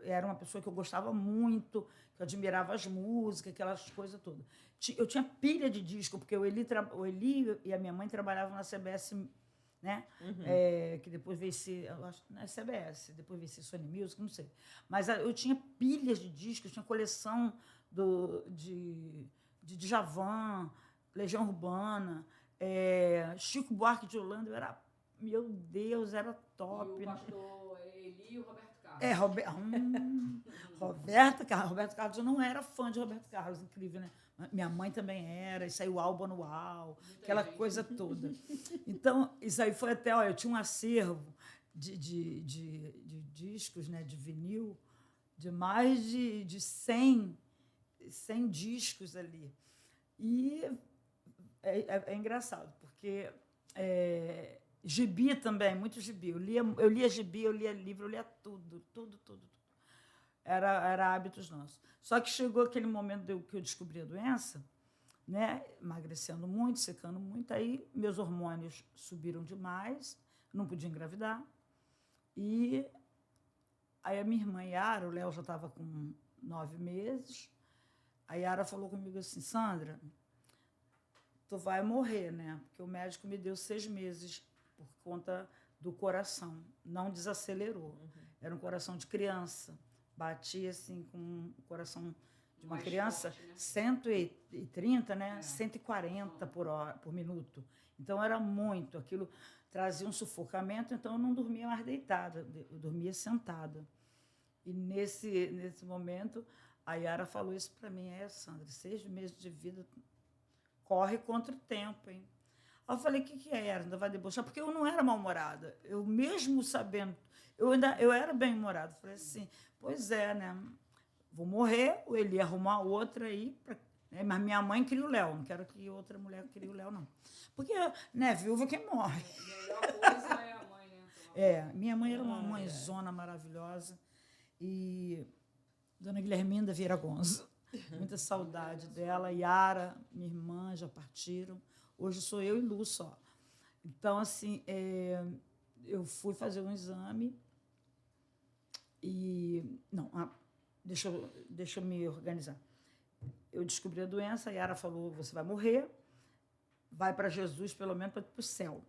era uma pessoa que eu gostava muito, que eu admirava as músicas, aquelas coisas todas. Eu tinha pilha de disco, porque o Eli e a minha mãe trabalhavam na CBS, né? Que depois veio ser, eu acho, na CBS, depois veio ser Sony Music, não sei. Mas eu tinha pilhas de discos, eu tinha coleção de Djavan, Legião Urbana, Chico Buarque de Holanda, meu Deus, era top. E o pastor Eli e o Roberto Carlos. Roberto Carlos. Roberto Carlos, eu não era fã de Roberto Carlos, incrível, né? Minha mãe também era, e saiu álbum anual, aquela coisa toda. Então, isso aí foi até, eu tinha um acervo de discos, né, de vinil, de mais de 100 discos ali. E é engraçado, porque gibi também, muito gibi. Eu lia gibi, eu lia livro, eu lia tudo. Era hábitos nossos. Só que chegou aquele momento que eu descobri a doença, né? Emagrecendo muito, secando muito, aí meus hormônios subiram demais, não podia engravidar. E aí a minha irmã Yara, o Léo já estava com 9 meses, a Yara falou comigo assim, Sandra, tu vai morrer, né? Porque o médico me deu 6 meses por conta do coração, não desacelerou. Era um coração de criança. Batia assim com o coração de uma criança, forte, né? 130, né? 140 por minuto. Então era muito, aquilo trazia um sufocamento, então eu não dormia mais deitada, eu dormia sentada. E nesse momento, a Yara falou isso para mim, Sandra, 6 meses de vida, corre contra o tempo, hein? Aí eu falei, o que é, Yara? Ainda vai debochar? Porque eu não era mal-humorada, eu mesmo sabendo, eu era bem-humorada, falei assim, pois é, né? Vou morrer, ou ele ia arrumar outra aí, né? Mas minha mãe cria o Léo, não quero que outra mulher crie o Léo, não. Porque, né, viúva quem morre. A melhor coisa é a mãe, né? Minha mãe era uma mãezona maravilhosa. E Dona Guilherminda Vieira Gonzo. Muita saudade dela. Yara, minha irmã, já partiram. Hoje sou eu e Lu só. Então, assim, eu fui fazer um exame e... Não, deixa eu me organizar. Eu descobri a doença, a Yara falou, você vai morrer, vai para Jesus, pelo menos para o céu.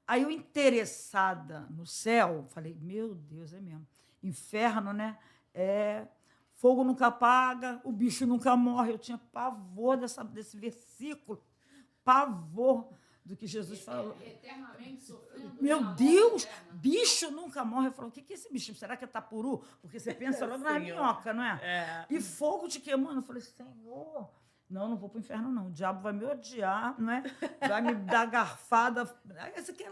Aí eu, interessada no céu, falei, meu Deus, é mesmo. Inferno, né? Fogo nunca apaga, o bicho nunca morre. Eu tinha pavor desse versículo, pavor do que Jesus falou. Eternamente sofrendo. Meu Deus, bicho nunca morre. Eu falo, o que é esse bicho? Será que é tapuru? Porque você pensa logo na minhoca, não é? E fogo te queimando. Eu falei, Senhor, não vou para o inferno, não. O diabo vai me odiar, não é? Vai me dar garfada.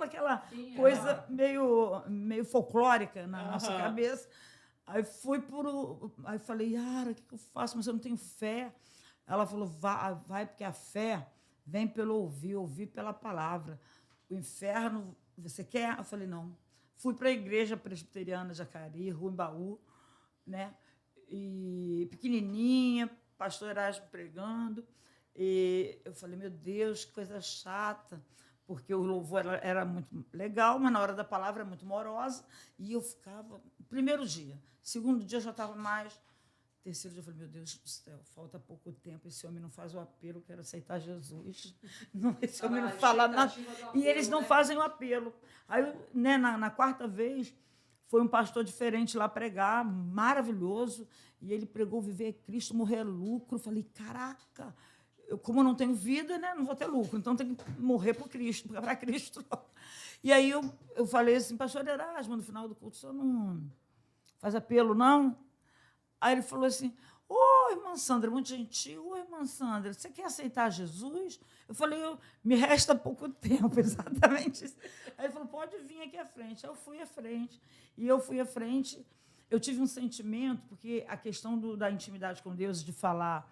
Aquela coisa meio folclórica na nossa cabeça. Aí aí falei, Yara, o que eu faço? Mas eu não tenho fé. Ela falou, vai, porque a fé vem pelo ouvir pela palavra. O inferno, você quer? Eu falei, não. Fui para a igreja presbiteriana de Jacareí, Rua Embaú, né? E pequenininha, pastor Erasmo pregando. E eu falei, meu Deus, que coisa chata, porque o louvor era muito legal, mas na hora da palavra era muito morosa. E eu ficava... Primeiro dia. Segundo dia, eu já estava mais... Terceiro dia, eu falei, meu Deus do céu, falta pouco tempo, esse homem não faz o apelo, eu quero aceitar Jesus. Não, esse homem não fala nada. E eles não fazem o apelo. Aí, né, na quarta vez, foi um pastor diferente lá pregar, maravilhoso, e ele pregou viver Cristo, morrer é lucro. Eu falei, caraca, como eu não tenho vida, né, não vou ter lucro, então tem que morrer para Cristo. E aí eu falei assim, pastor Erasmo, no final do culto, o senhor não faz apelo, não? Aí ele falou assim, ô, irmã Sandra, muito gentil, ô, irmã Sandra, você quer aceitar Jesus? Eu falei, me resta pouco tempo, exatamente isso. Aí ele falou, pode vir aqui à frente. Aí eu fui à frente. E eu fui à frente, eu tive um sentimento, porque a questão da intimidade com Deus, de falar,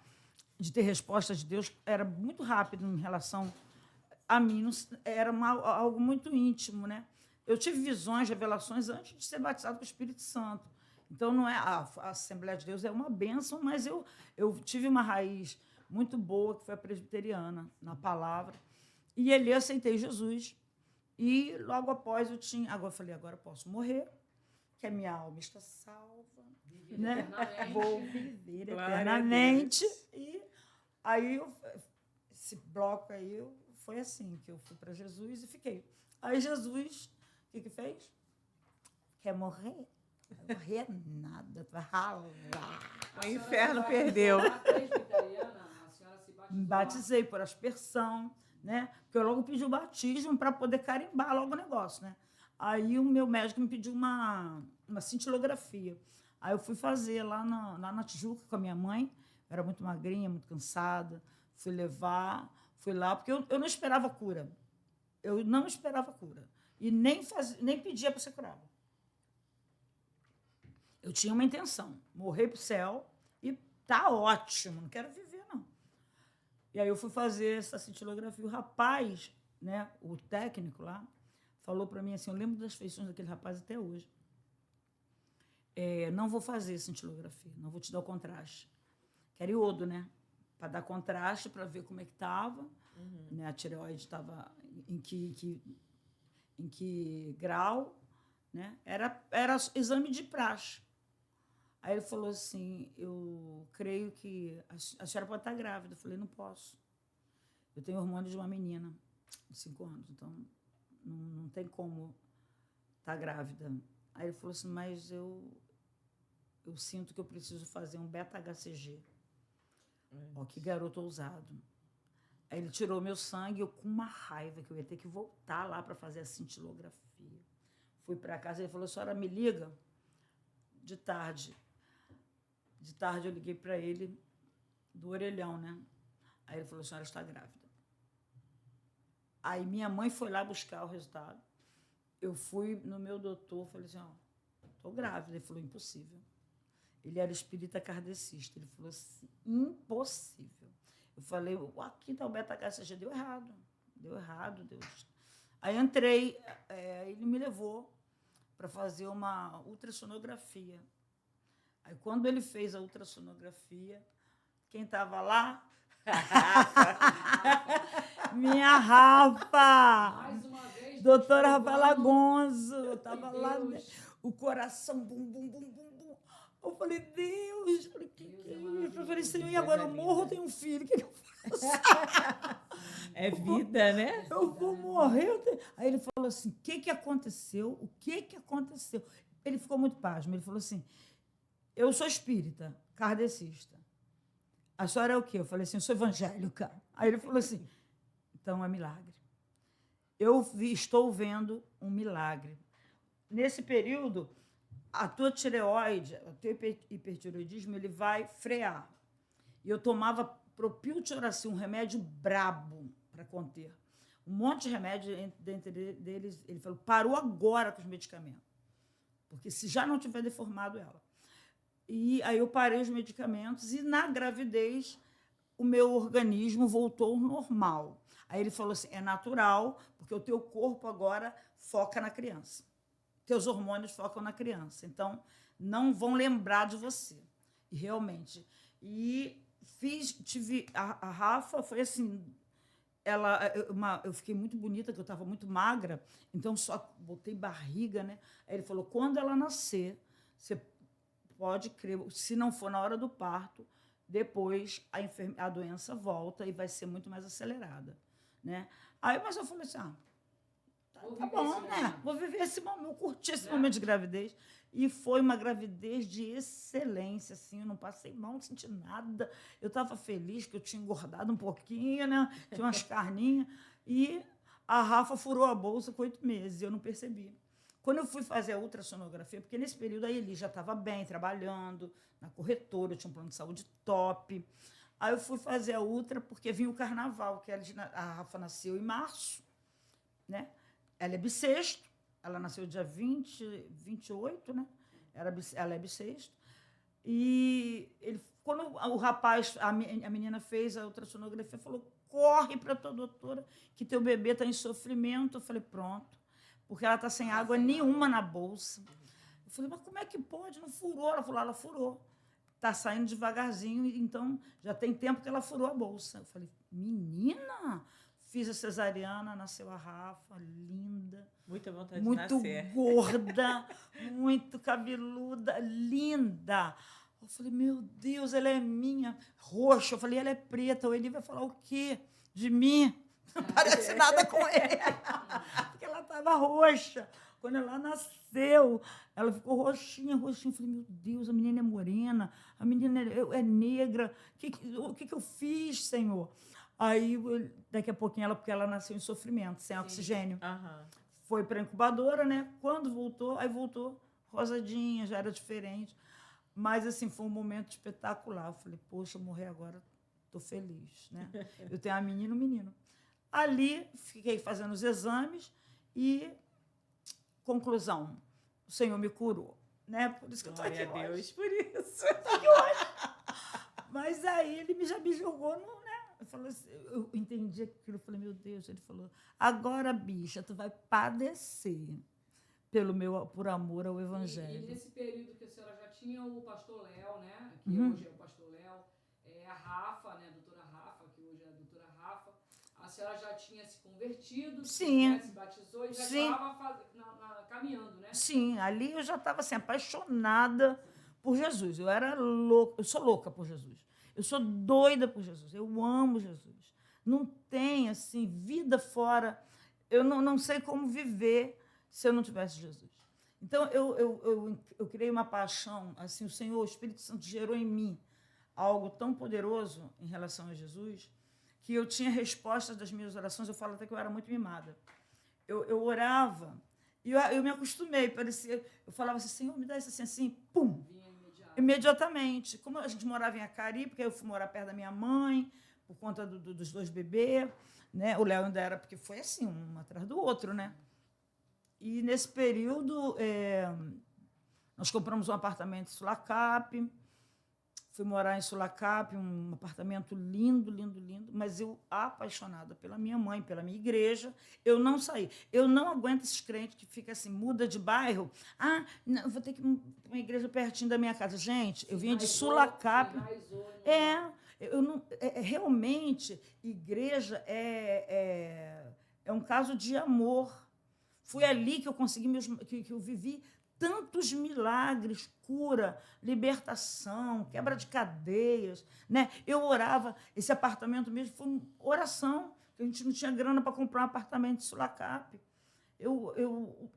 de ter resposta de Deus, era muito rápido em relação a mim, não, era algo muito íntimo, né? Eu tive visões, revelações antes de ser batizado com o Espírito Santo. Então, não é a Assembleia de Deus é uma bênção, mas eu tive uma raiz muito boa, que foi a presbiteriana, na palavra. E ali eu aceitei Jesus. E, logo após, agora eu falei, agora eu posso morrer, que a minha alma está salva. Né? Vou viver eternamente. E aí, esse bloco aí, foi assim, que eu fui para Jesus e fiquei. Aí, Jesus, o que fez? Quer morrer? Morrer nada, tu vai ralar. O inferno perdeu. Me batizei por aspersão, né? Porque eu logo pedi o batismo para poder carimbar logo o negócio, né? Aí o meu médico me pediu uma cintilografia. Aí eu fui fazer lá na Tijuca com a minha mãe. Eu era muito magrinha, muito cansada. Fui lá, porque eu não esperava cura. Eu não esperava cura. E nem pedia para ser curada. Eu tinha uma intenção, morrer para o céu e tá ótimo, não quero viver, não. E aí eu fui fazer essa cintilografia. O rapaz, né, o técnico lá, falou para mim assim, eu lembro das feições daquele rapaz até hoje. Não vou fazer cintilografia, não vou te dar o contraste. Quero iodo, né? Para dar contraste, para ver como é que estava. Uhum. Né, a tireoide estava em que grau. Né? Era exame de praxe. Aí ele falou assim, eu creio que a senhora pode estar grávida. Eu falei, não posso. Eu tenho hormônio de uma menina de 5 anos, então não tem como estar grávida. Aí ele falou assim, mas eu sinto que eu preciso fazer um beta-HCG. Ó, que garoto ousado. Aí ele tirou meu sangue, eu com uma raiva, que eu ia ter que voltar lá para fazer a cintilografia. Fui para casa, ele falou, a senhora me liga de tarde. De tarde eu liguei para ele do orelhão, né? Aí ele falou, a senhora está grávida. Aí minha mãe foi lá buscar o resultado. Eu fui no meu doutor, falei assim, estou grávida. Ele falou, impossível. Ele era espírita kardecista. Ele falou assim, impossível. Eu falei, aqui está o beta-HCG, deu errado, Deus. Aí entrei, ele me levou para fazer uma ultrassonografia. Aí, quando ele fez a ultrassonografia, quem estava lá? Minha Rafa! Mais uma vez, doutora Rafa Lagonzo. Estava lá, o coração, bum, bum, bum, bum, bum. Eu falei, Deus, que é isso? Eu falei, Senhor, e agora eu morro, eu tenho um filho, o que eu faço? É vida, né? Eu vou morrer. Aí ele falou assim, o que aconteceu? O que aconteceu? Ele ficou muito pasmo. Ele falou assim, eu sou espírita, kardecista. A senhora é o quê? Eu falei assim, eu sou evangélica. Aí ele falou assim, então é milagre. Estou vendo um milagre. Nesse período, a tua tireoide, o teu hipertireoidismo, ele vai frear. E eu tomava propiltioracil, um remédio brabo para conter. Um monte de remédio, dentre deles, ele falou, parou agora com os medicamentos. Porque se já não tiver deformado ela. E aí eu parei os medicamentos e, na gravidez, o meu organismo voltou ao normal. Aí ele falou assim, é natural, porque o teu corpo agora foca na criança. teus hormônios focam na criança. Então, não vão lembrar de você. E realmente. E a Rafa foi assim, eu fiquei muito bonita, que eu estava muito magra, então só botei barriga, né? Aí ele falou, quando ela nascer, você pode crer, se não for na hora do parto, depois a doença volta e vai ser muito mais acelerada, né? Aí, mas eu falei assim, tá bom, né? Vou viver esse momento, eu curti esse momento de gravidez. E foi uma gravidez de excelência, assim, eu não passei mal, não senti nada. Eu estava feliz que eu tinha engordado um pouquinho, né? Tinha umas carninhas. E a Rafa furou a bolsa com 8 meses, e eu não percebi. Quando eu fui fazer a ultrassonografia, porque nesse período a Eli já estava bem, trabalhando na corretora, eu tinha um plano de saúde top. Aí eu fui fazer a ultra porque vinha o carnaval, que a Rafa nasceu em março, né? Ela é bissexto, ela nasceu dia 28, né? Ela é bissexto. E quando o rapaz, a menina fez a ultrassonografia, falou, corre para a tua doutora que teu bebê está em sofrimento. Eu falei, pronto, porque ela está sem água nenhuma na bolsa. Eu falei, mas como é que pode? Não furou? Ela falou, ela furou. Está saindo devagarzinho, então já tem tempo que ela furou a bolsa. Eu falei, menina, fiz a cesariana, nasceu a Rafa, linda. Muita vontade de nascer. Muito gorda, muito cabeluda, linda. Eu falei, meu Deus, ela é minha. Roxa. Eu falei, ela é preta. O Eli vai falar o quê de mim? Não parece nada com ela. Porque ela estava roxa. Quando ela nasceu, ela ficou roxinha, roxinha. Eu falei, meu Deus, a menina é morena, a menina é negra. O que eu fiz, Senhor? Aí, daqui a pouquinho, porque ela nasceu em sofrimento, sem oxigênio. Foi para a incubadora, né? Quando voltou, aí voltou rosadinha, já era diferente. Mas, assim, foi um momento espetacular. Eu falei, poxa, morrer agora, estou feliz, né? Eu tenho a menina e um menino. Ali, fiquei fazendo os exames e, conclusão, o Senhor me curou, né? Por isso que eu estou aqui hoje. Glória a Deus por isso. Eu estou aqui hoje. Mas aí ele já me jogou no... Eu entendi aquilo, eu falei, meu Deus, ele falou, agora, bicha, tu vai padecer por amor ao Evangelho. E nesse período que a senhora já tinha o pastor Léo, né, que hoje é o pastor Léo, a Rafa, né, a doutora Rafa, que hoje é a doutora Rafa, a senhora já tinha se convertido, Sim. Né, se batizou e já estava caminhando, né? Sim, ali eu já estava assim, apaixonada por Jesus. Eu era louca, eu sou louca por Jesus. Eu sou doida por Jesus, eu amo Jesus. Não tem, assim, vida fora. Eu não sei como viver se eu não tivesse Jesus. Então, eu criei uma paixão, assim, o Senhor, o Espírito Santo gerou em mim algo tão poderoso em relação a Jesus, que eu tinha respostas das minhas orações, eu falo até que eu era muito mimada. Eu orava, e eu me acostumei, parecia, eu falava assim, Senhor, me dá isso assim, pum! Imediatamente. Como a gente morava em Acari, porque eu fui morar perto da minha mãe, por conta dos 2 bebês, né? O Léo ainda era, porque foi assim, um atrás do outro, né? E nesse período, nós compramos um apartamento em Sulacap, fui morar em Sulacap, um apartamento lindo, lindo, lindo, mas eu, apaixonada pela minha mãe, pela minha igreja, eu não saí. Eu não aguento esses crentes que ficam assim, muda de bairro. Não, eu vou ter que ir para uma igreja pertinho da minha casa. Gente, eu vinha de Sulacap. Realmente, igreja é um caso de amor. Foi ali que eu consegui, que eu vivi tantos milagres, cura, libertação, quebra de cadeias, né? Eu orava, esse apartamento mesmo foi uma oração, que a gente não tinha grana para comprar um apartamento em Sulacap. Eu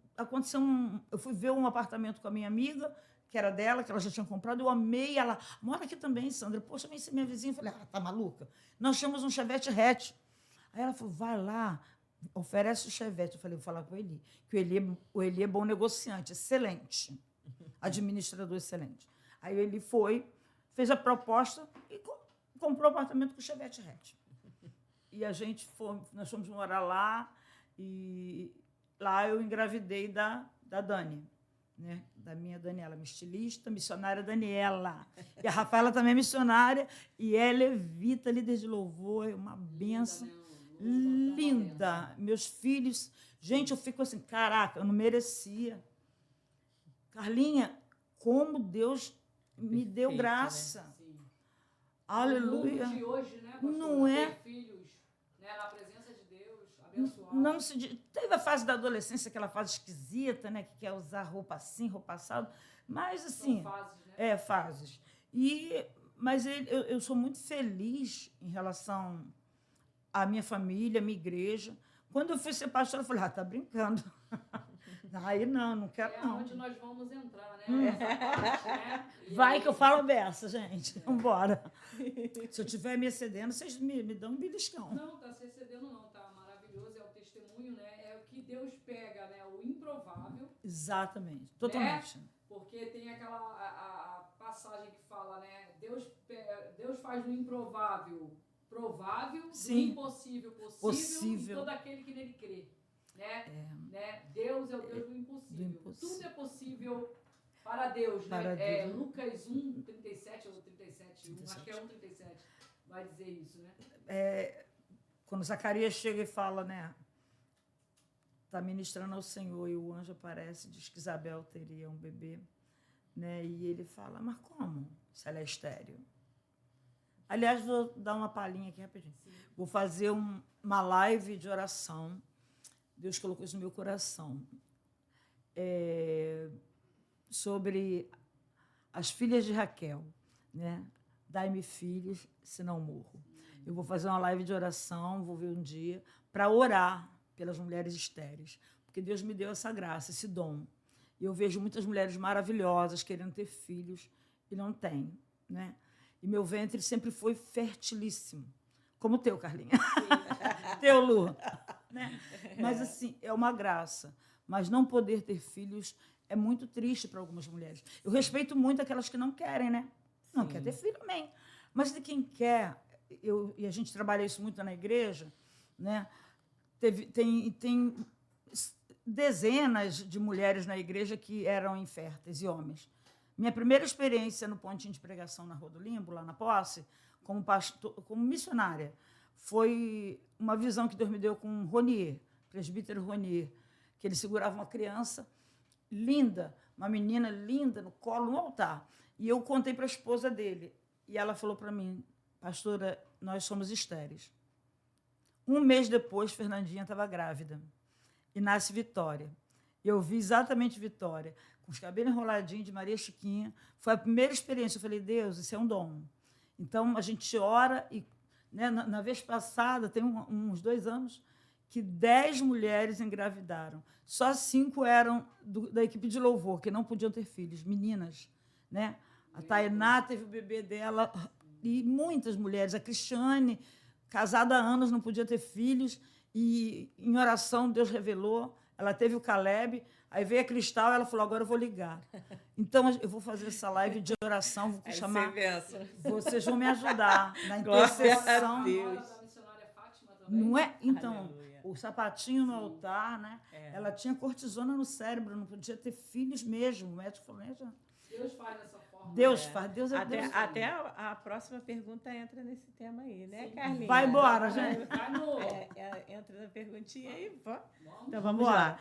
fui ver um apartamento com a minha amiga, que era dela, que ela já tinha comprado, eu amei, ela mora aqui também, Sandra. Poxa, vem ser minha vizinha. Eu falei, tá maluca? Nós tínhamos um Chevette hatch. Aí ela falou, vai lá, oferece o Chevette. Eu falei, vou falar com o Eli, que o Eli é bom negociante, excelente, administrador excelente. Aí ele fez a proposta e comprou o apartamento com o Chevette hatch. E nós fomos morar lá, e lá eu engravidei da Dani, né? Da minha Daniela, minha estilista, missionária Daniela. E a Rafaela também é missionária, e é levita, líder de louvor, é uma benção. Linda. Meus filhos... Gente, eu fico assim, caraca, eu não merecia. Carlinha, como Deus me deu Perfeito, graça. Sim. Aleluia. O mundo de hoje, né, pastor? Não é? Ter filhos, né, na presença de Deus, abençoados. Não se diz- Teve a fase da adolescência, aquela fase esquisita, né? Que quer usar roupa assim, roupa assado. Mas, assim, São fases, né? fases. Mas eu sou muito feliz em relação à minha família, à minha igreja. Quando eu fui ser pastora, eu falei, tá brincando. Aí não quero É não. onde nós vamos entrar, né? Essa parte, né? E Vai aí- que eu falo dessa, gente. Vambora. Se eu estiver me excedendo, vocês me dão um beliscão. Não, tá se excedendo não, tá maravilhoso, é o testemunho, né? É o que Deus pega, né? O improvável, Exatamente. Totalmente. porque tem aquela a passagem que fala, né? Deus faz do improvável provável, do Sim. impossível Possível. em todo aquele que nele crê, né? Deus é o Deus do impossível. Do impossível. Tudo é possível para Deus, Para né? Deus. Lucas 1, 37 ou 37, acho que é 1, 37, vai dizer isso, né? Quando Zacarias chega e fala, né? Está ministrando ao Senhor e o anjo aparece, diz que Isabel teria um bebê, né? E ele fala, mas como? Se ela é estéril. Aliás, vou dar uma palhinha aqui rapidinho. Sim. Vou fazer uma live de oração. Deus colocou isso no meu coração. Sobre as filhas de Raquel, né? Dai-me filhos, senão morro. Eu vou fazer uma live de oração, vou ver um dia, para orar pelas mulheres estéreis, porque Deus me deu essa graça, esse dom. E eu vejo muitas mulheres maravilhosas querendo ter filhos e não têm, né? E meu ventre sempre foi fertilíssimo, como o teu, Carlinha. Teu, Lu. Né? Mas, assim, é uma graça. Mas não poder ter filhos é muito triste para algumas mulheres. Eu respeito muito aquelas que não querem, né? Não quer ter filho, amém. Mas de quem quer, e a gente trabalha isso muito na igreja, né? Tem dezenas de mulheres na igreja que eram inférteis e homens. Minha primeira experiência no pontinho de pregação na Rua do Limbo, lá na Posse, como missionária, foi uma visão que Deus me deu com Ronier, presbítero Ronier, que ele segurava uma criança linda, uma menina linda, no colo, no altar. E eu contei para a esposa dele. E ela falou para mim, pastora, nós somos estéreis. Um mês depois, Fernandinha estava grávida. E nasce Vitória. Eu vi exatamente Vitória, com os cabelos enroladinhos de Maria Chiquinha. Foi a primeira experiência. Eu falei, Deus, isso é um dom. Então, a gente ora e, né, na vez passada, tem uns 2 anos, que 10 mulheres engravidaram. Só 5 eram da equipe de louvor, que não podiam ter filhos, meninas. Né? A Tainá teve o bebê dela, e muitas mulheres. A Cristiane, casada há anos, não podia ter filhos, e em oração Deus revelou. Ela teve o Caleb, aí veio a Cristal, ela falou, agora eu vou ligar. Então, eu vou fazer essa live de oração, vou chamar... Vocês vão me ajudar na intercessão. A hora da missionária Fátima também. Não é? Então, Aleluia. o sapatinho no altar, né? Ela tinha cortisona no cérebro, não podia ter filhos mesmo. O médico falou, né, já? Deus faz dessa forma. Deus faz, Deus é Até, Deus. até a próxima pergunta entra nesse tema aí, né, Carlinhos? Vai embora, gente. Vai no... Entra na perguntinha aí. Vamos. Então, vamos lá.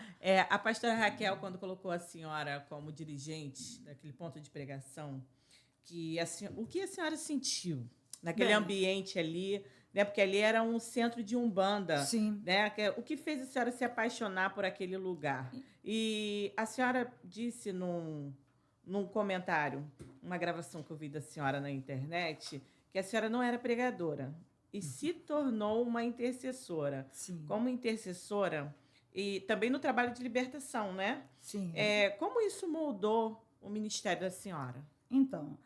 A pastora Raquel, quando colocou a senhora como dirigente daquele ponto de pregação, o que a senhora sentiu naquele Bem, ambiente ali, né? Porque ali era um centro de Umbanda. Sim. Né? O que fez a senhora se apaixonar por aquele lugar? E a senhora disse num comentário, uma gravação que eu vi da senhora na internet, que a senhora não era pregadora e se tornou uma intercessora. Sim. Como intercessora e também no trabalho de libertação, né? Sim. Como isso moldou o ministério da senhora? Então,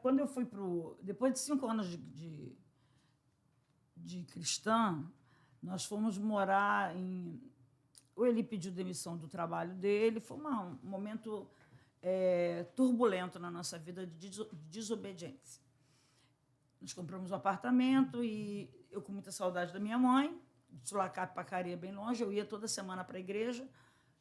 quando eu fui depois de 5 anos de cristã, nós fomos morar ou ele pediu demissão do trabalho dele, foi um momento turbulento na nossa vida de desobediência. Nós compramos um apartamento e eu, com muita saudade da minha mãe, de Sulacap, Pacaria, bem longe, eu ia toda semana para a igreja,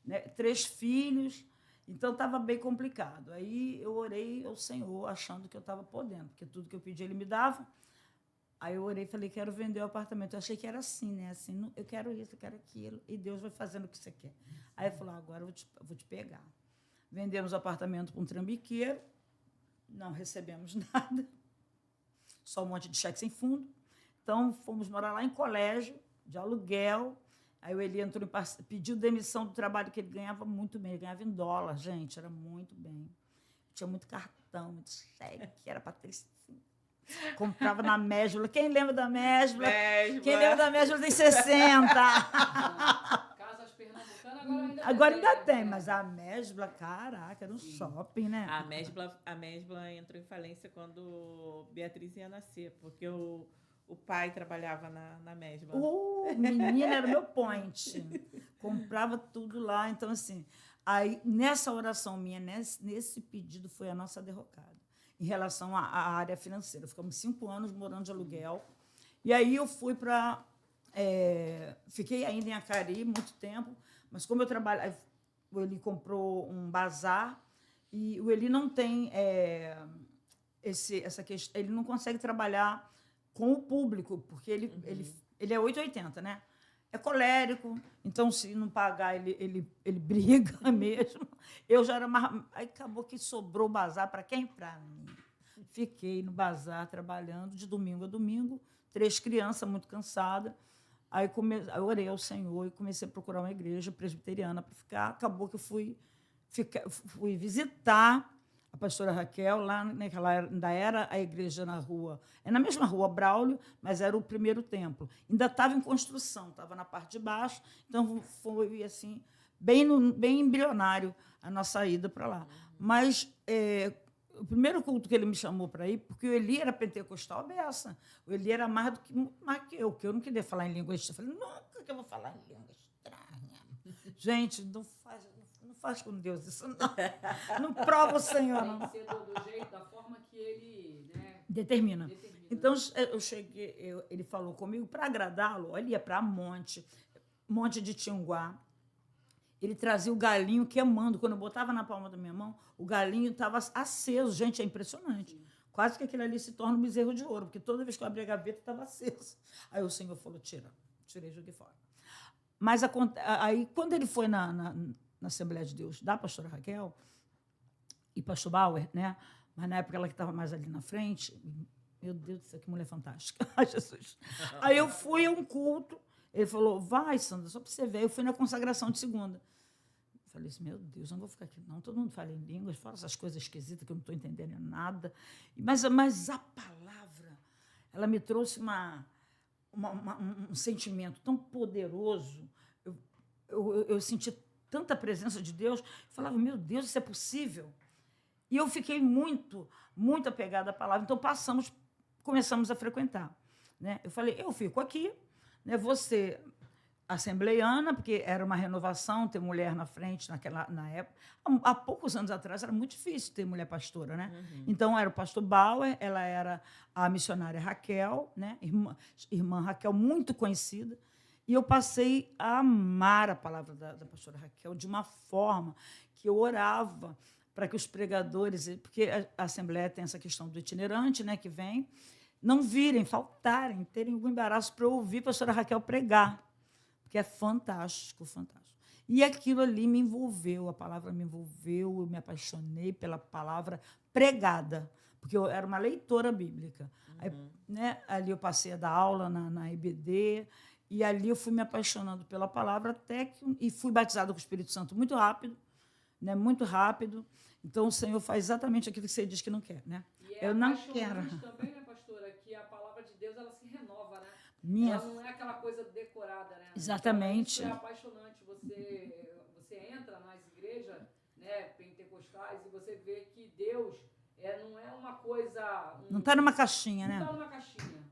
né? 3 filhos, então estava bem complicado. Aí eu orei ao Senhor, achando que eu estava podendo, porque tudo que eu pedi ele me dava. Aí eu orei e falei, quero vender o apartamento. Eu achei que era assim, né? Assim, eu quero isso, eu quero aquilo, e Deus vai fazendo o que você quer. Aí ele falou, agora eu vou te pegar. vendemos o apartamento para um trambiqueiro, não recebemos nada, só um monte de cheque sem fundo. Então, fomos morar lá em colégio, de aluguel. Aí o Eli entrou pediu demissão do trabalho, que ele ganhava muito bem. Ele ganhava em dólar, gente, era muito bem. Tinha muito cartão, muito cheque, era para ter... Comprava na Mesbla. Quem lembra da Mesbla? Quem lembra da Mesbla tem 60. Casas Pernambucanas agora ainda tem, mas a Mesbla, caraca, era um shopping, né? A Mesbla entrou em falência quando Beatriz ia nascer, porque o pai trabalhava na Mesbla. Menina, era meu point. Comprava tudo lá. Então, assim, aí, nessa oração minha, nesse pedido, foi a nossa derrocada em relação à área financeira. Ficamos 5 anos morando de aluguel. E aí eu fui para... fiquei ainda em Acari muito tempo, mas como eu trabalho... O Eli comprou um bazar e o Eli não tem essa questão... Ele não consegue trabalhar com o público, porque ele é 880, né? É colérico, então, se não pagar, ele briga mesmo. Eu já era mais... Aí acabou que sobrou o bazar para quem? Para mim. Fiquei no bazar trabalhando de domingo a domingo, 3 crianças, muito cansada. Aí eu orei ao Senhor e comecei a procurar uma igreja presbiteriana para ficar. Acabou que eu fui visitar a pastora Raquel, lá naquela ainda era a igreja na rua, na mesma rua Braulio, mas era o primeiro templo. Ainda estava em construção, estava na parte de baixo, então foi assim, bem embrionário a nossa ida para lá. Mas o primeiro culto que ele me chamou para ir, porque o Eli era pentecostal beça, o Eli era mais que eu, que eu não queria falar em língua estranha. Eu falei, nunca que eu vou falar em língua estranha. Gente, não faz com Deus isso, não prova o Senhor, não. Tem que ser do jeito, da forma que ele, né, determina. Então, eu cheguei, ele falou comigo, para agradá-lo, ele ia para Monte de Tinguá. Ele trazia o galinho queimando. Quando eu botava na palma da minha mão, o galinho estava aceso. Gente, é impressionante. Sim. Quase que aquilo ali se torna um bezerro de ouro, porque toda vez que eu abria a gaveta, estava aceso. Aí o Senhor falou, tirei, joguei fora. Mas aí, quando ele foi na Assembleia de Deus da pastora Raquel e pastor Bauer, né? Mas na época ela que estava mais ali na frente, meu Deus do céu, que mulher fantástica. Ai, Jesus. Aí eu fui a um culto, ele falou, vai, Sandra, só para você ver. Eu fui na consagração de segunda. Eu falei assim, meu Deus, não vou ficar aqui, não. Todo mundo fala em línguas, fala essas coisas esquisitas que eu não estou entendendo nada. Mas a palavra, ela me trouxe um sentimento tão poderoso. Eu senti tanta presença de Deus. Eu falava, meu Deus, isso é possível? E eu fiquei muito apegada à palavra. Então, começamos a frequentar. Né? Eu falei, eu fico aqui, né? Você, assembleiana, porque era uma renovação ter mulher na frente na época. Há poucos anos atrás era muito difícil ter mulher pastora, né? Uhum. Então, era o pastor Bauer, ela era a missionária Raquel, né? Irmã Raquel, muito conhecida. E eu passei a amar a palavra da pastora Raquel de uma forma que eu orava para que os pregadores, porque a Assembleia tem essa questão do itinerante, né, que vem, não virem, faltarem, terem algum embaraço para eu ouvir a pastora Raquel pregar, porque é fantástico, fantástico. E aquilo ali me envolveu, a palavra me envolveu, eu me apaixonei pela palavra pregada, porque eu era uma leitora bíblica. Uhum. Aí, né, ali eu passei a dar aula na IBD, e ali eu fui me apaixonando pela palavra e fui batizada com o Espírito Santo muito rápido, né? Muito rápido. Então, o Senhor faz exatamente aquilo que você diz que não quer. Né? E eu não quero. Também, né, pastora, que a palavra de Deus ela se renova, né? Ela não é aquela coisa decorada, né? Exatamente. Então, é apaixonante. Você entra nas igrejas, né, pentecostais e você vê que Deus não é uma coisa... Não está numa caixinha, né? Não está numa caixinha.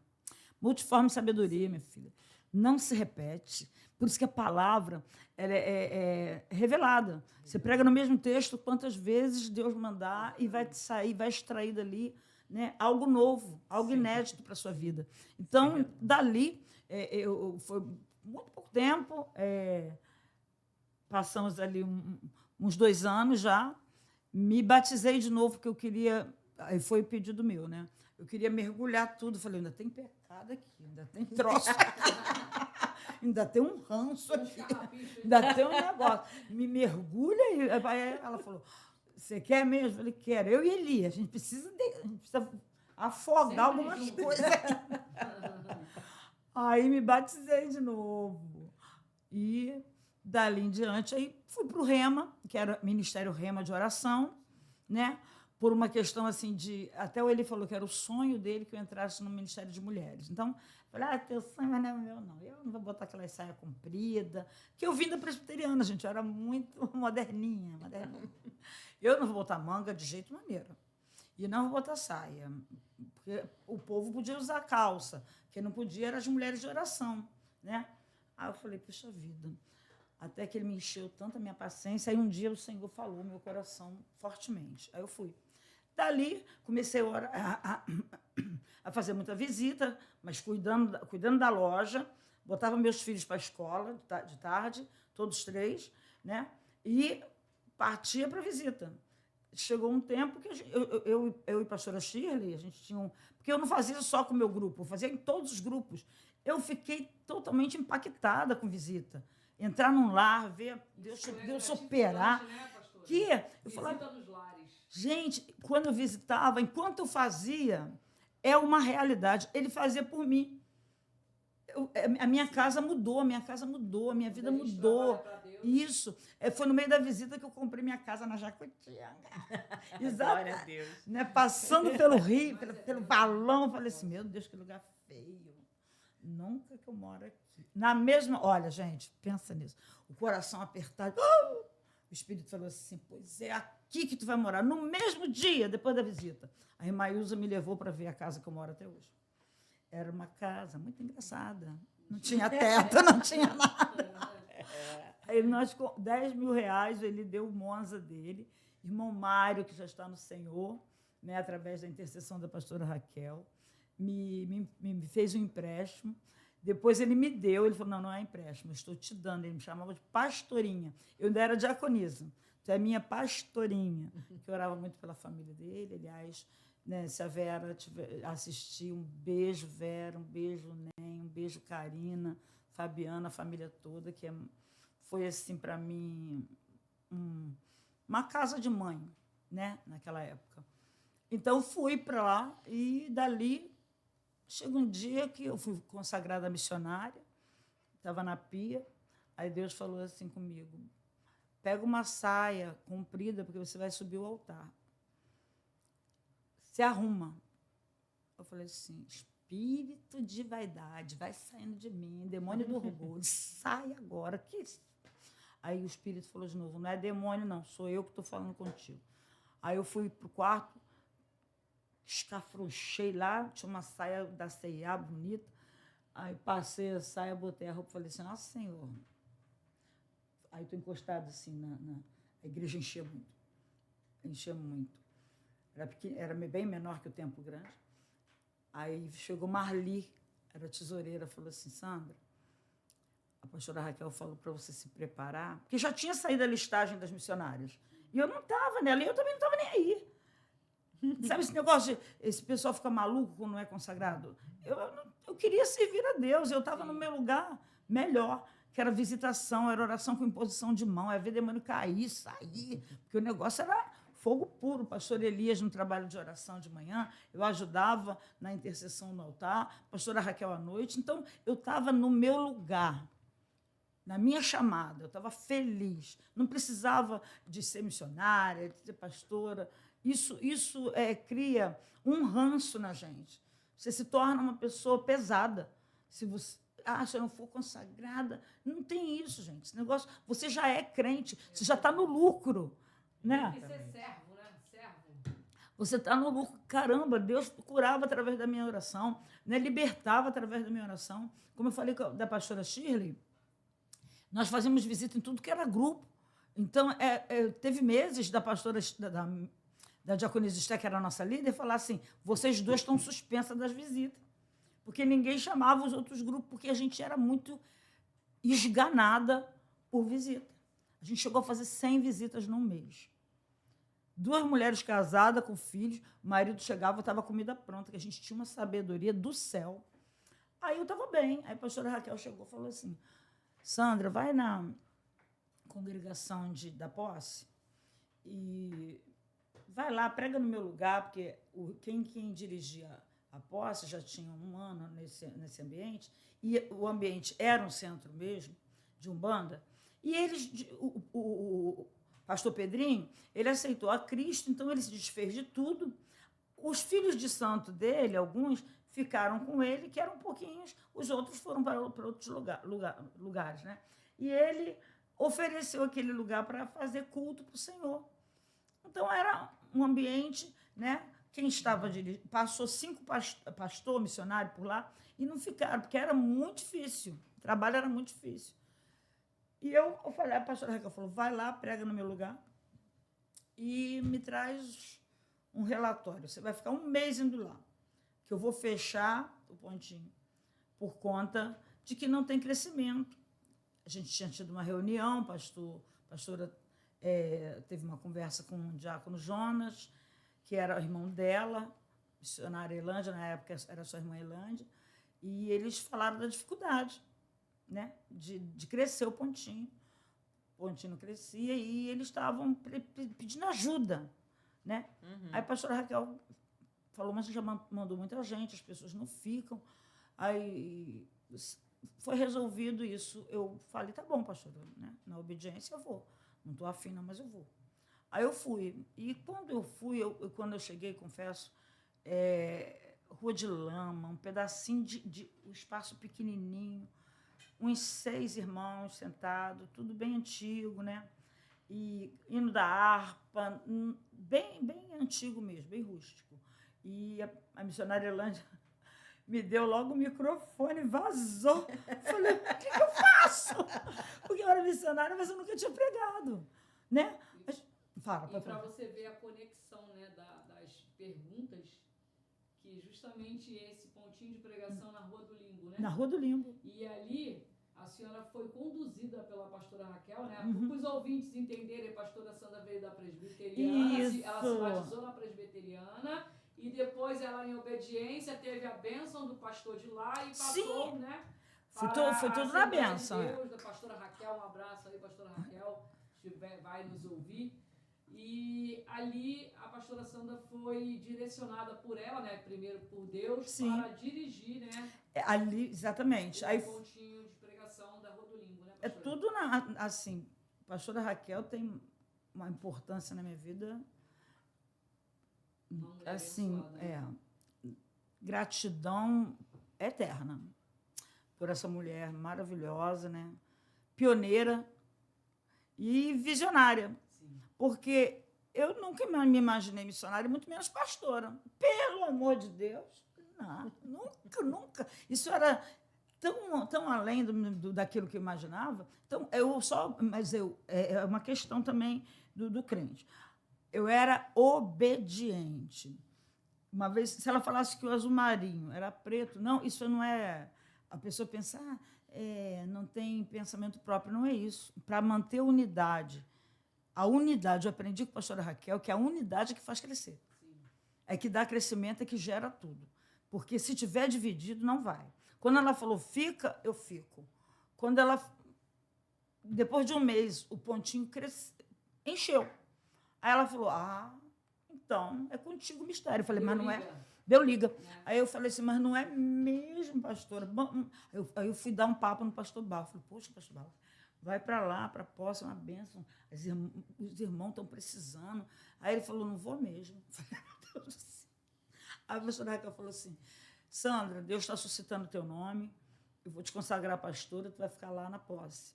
Multiforme sabedoria, minha filha. Não se repete. Por isso que a palavra ela é revelada. Você prega no mesmo texto quantas vezes Deus mandar e vai sair, vai extrair dali, né, algo novo, algo inédito para a sua vida. Então, dali, foi muito pouco tempo, passamos ali uns 2 anos já, me batizei de novo, porque eu queria... Aí foi o pedido meu, né? Eu queria mergulhar tudo. Falei, ainda tem pecado aqui, ainda tem troço aqui, ainda tem um ranço aqui, ainda tem um negócio. Me mergulha aí. Aí ela falou, você quer mesmo? Eu falei, quero. Eu e Eli, a gente precisa afogar Sempre algumas junto. coisas. Aí me batizei de novo. E dali em diante, aí fui para o Rema, que era Ministério Rema de Oração, né? Por uma questão assim de... Até o Eli falou que era o sonho dele que eu entrasse no Ministério de Mulheres. Então, eu falei, teu sonho, mas não é o meu, não. Eu não vou botar aquela saia comprida. Que eu vim da presbiteriana, gente. Eu era muito moderninha. Eu não vou botar manga de jeito maneiro. E não vou botar saia. Porque o povo podia usar calça. Quem não podia eram as mulheres de oração, né? Aí eu falei, puxa vida. Até que ele me encheu tanto a minha paciência. Aí um dia o Senhor falou no meu coração fortemente. Aí eu fui. Dali, comecei a fazer muita visita, mas cuidando da loja. Botava meus filhos para a escola de tarde, todos 3, né? E partia para a visita. Chegou um tempo que eu e a pastora Shirley, a gente tinha porque eu não fazia só com o meu grupo, eu fazia em todos os grupos. Eu fiquei totalmente impactada com visita. Entrar num lar, ver Deus operar. Né, pastora? Que eu Visita falava, nos lares. gente, quando eu visitava, enquanto eu fazia, é uma realidade. Ele fazia por mim. A minha casa mudou, a minha vida mudou. Isso. Foi no meio da visita que eu comprei minha casa na Jacutinga. Exato. Glória a Deus. Né? Passando pelo rio, pelo balão, eu falei assim, meu Deus, que lugar feio. Nunca que eu moro aqui. Na mesma... Olha, gente, pensa nisso. O coração apertado. O Espírito falou assim, pois é aqui que tu vai morar. No mesmo dia, depois da visita. A irmã Ilza me levou para ver a casa que eu moro até hoje. Era uma casa muito engraçada. Não tinha teto, não tinha nada. Aí nós, com R$10.000, ele deu o Monza dele. Irmão Mário, que já está no Senhor, né, através da intercessão da pastora Raquel, me fez um empréstimo. Depois ele me deu, ele falou, não é empréstimo, eu estou te dando. Ele me chamava de pastorinha. Eu ainda era diaconisa. Então, é minha pastorinha, que eu orava muito pela família dele. Aliás, né, se a Vera assistir, um beijo, Vera, um beijo, Nen, um beijo, Karina, Fabiana, a família toda, que foi, assim, para mim, uma casa de mãe, né, naquela época. Então, fui para lá e, dali, chegou um dia que eu fui consagrada missionária, estava na pia, aí Deus falou assim comigo, pega uma saia comprida, porque você vai subir o altar. Se arruma. Eu falei assim, espírito de vaidade, vai saindo de mim, demônio do orgulho, sai agora. Aí o espírito falou de novo, não é demônio, não, sou eu que estou falando contigo. Aí eu fui para o quarto, escafrouchei lá, tinha uma saia da C&A bonita, aí passei a saia, botei a roupa e falei assim, nossa, Senhor. Aí estou encostado assim, a igreja enchia muito. Era bem menor que o Templo Grande. Aí chegou Marli, era tesoureira, falou assim, Sandra, a pastora Raquel falou para você se preparar, porque já tinha saído a listagem das missionárias. E eu não estava nela, e eu também não estava nem aí. Sabe esse negócio de esse pessoal fica maluco quando não é consagrado? Eu queria servir a Deus, eu estava no meu lugar melhor, que era visitação, era oração com imposição de mão, era ver demônio cair, sair, porque o negócio era fogo puro. O pastor Elias, no trabalho de oração de manhã, eu ajudava na intercessão no altar, a pastora Raquel à noite, então eu estava no meu lugar, na minha chamada, eu estava feliz, não precisava de ser missionária, de ser pastora. Isso cria um ranço na gente. Você se torna uma pessoa pesada. Se eu não for consagrada, não tem isso, gente. Esse negócio, você já é crente, você já está no lucro. Né? Tem que ser servo, né? Servo. Você está no lucro. Caramba, Deus curava através da minha oração, né? Libertava através da minha oração. Como eu falei da pastora Shirley, nós fazíamos visita em tudo que era grupo. Então, teve meses da pastora da diaconisa Esté, que era a nossa líder, falar assim, vocês 2 estão suspensas das visitas, porque ninguém chamava os outros grupos, porque a gente era muito esganada por visita. A gente chegou a fazer 100 visitas num mês. 2 mulheres casadas com filhos, o marido chegava, estava a comida pronta, que a gente tinha uma sabedoria do céu. Aí eu estava bem. Aí a pastora Raquel chegou e falou assim, Sandra, vai na congregação da posse e vai lá, prega no meu lugar, porque quem dirigia a posse já tinha 1 ano nesse ambiente, e o ambiente era um centro mesmo, de Umbanda, e o pastor Pedrinho, ele aceitou a Cristo, então ele se desfez de tudo. Os filhos de santo dele, alguns, ficaram com ele, que eram pouquinhos, os outros foram para outros lugares. Né? E ele ofereceu aquele lugar para fazer culto para o Senhor. Então, era um ambiente, né? Quem estava dirigindo, passou 5 pastores missionários por lá e não ficaram, porque era muito difícil, o trabalho era muito difícil. E eu falei, a pastora Raquel falou, vai lá, prega no meu lugar e me traz um relatório. Você vai ficar 1 mês indo lá, que eu vou fechar o pontinho por conta de que não tem crescimento. A gente tinha tido uma reunião, pastora teve uma conversa com o diácono Jonas, que era o irmão dela, missionária Elândia, na época era sua irmã Elândia, e eles falaram da dificuldade, né, de crescer o pontinho. O pontinho não crescia e eles estavam pedindo ajuda. Né? Uhum. Aí a pastora Raquel falou, mas já mandou muita gente, as pessoas não ficam. Aí foi resolvido isso. Eu falei, tá bom, pastora, né? Na obediência eu vou. Não estou afim, não, mas eu vou. Aí eu fui. E quando eu fui, quando eu cheguei, confesso, rua de lama, um pedacinho de um espaço pequenininho, uns 6 irmãos sentados, tudo bem antigo, né? E hino da harpa, bem antigo mesmo, bem rústico. E a missionária Elândia me deu logo o microfone, vazou. Falei, o que eu faço? Porque eu era missionária, mas eu nunca tinha pregado. Né? Para você ver a conexão, né, das perguntas, que justamente esse pontinho de pregação na Rua do Limbo, né? Na Rua do Limbo. E ali a senhora foi conduzida pela pastora Raquel, né? Para os ouvintes entenderem, a pastora Sandra veio da presbiteriana, ela se batizou na presbiteriana e depois ela, em obediência, teve a bênção do pastor de lá e passou, sim, né? Foi tudo na bênção. De Deus, da pastora Raquel, um abraço aí, pastora Raquel, vai nos ouvir. E ali a pastora Sandra foi direcionada por ela, né? Primeiro por Deus, sim, para dirigir, né? Ali, exatamente. O pontinho de pregação da Rua do Limbo, né, pastora? Tudo assim. A pastora Raquel tem uma importância na minha vida. Assim, gratidão eterna por essa mulher maravilhosa, né? Pioneira e visionária. Porque eu nunca me imaginei missionária, muito menos pastora. Pelo amor de Deus, não, nunca. Isso era tão além daquilo que eu imaginava. Então, é uma questão também do crente. Eu era obediente. Uma vez, se ela falasse que o azul marinho era preto, não, isso não é... A pessoa pensar, não tem pensamento próprio, não é isso. Para manter a unidade, eu aprendi com a pastora Raquel que é a unidade que faz crescer. Sim. É que dá crescimento, é que gera tudo. Porque se tiver dividido, não vai. Quando ela falou, fica, eu fico. Quando ela... Depois de 1 mês, o pontinho encheu. Aí ela falou, então, é contigo o mistério. Eu falei, mas não é... Deu liga. Aí eu falei assim, mas não é mesmo, pastora? Aí eu fui dar um papo no pastor Bal. Falei, poxa, pastor Bal, vai para lá, para a posse, é uma bênção. Os irmãos estão precisando. Aí ele falou, não vou mesmo. Eu falei, meu Deus do céu. Aí a pastora Raquel falou assim, Sandra, Deus está suscitando o teu nome, eu vou te consagrar pastora, tu vai ficar lá na posse.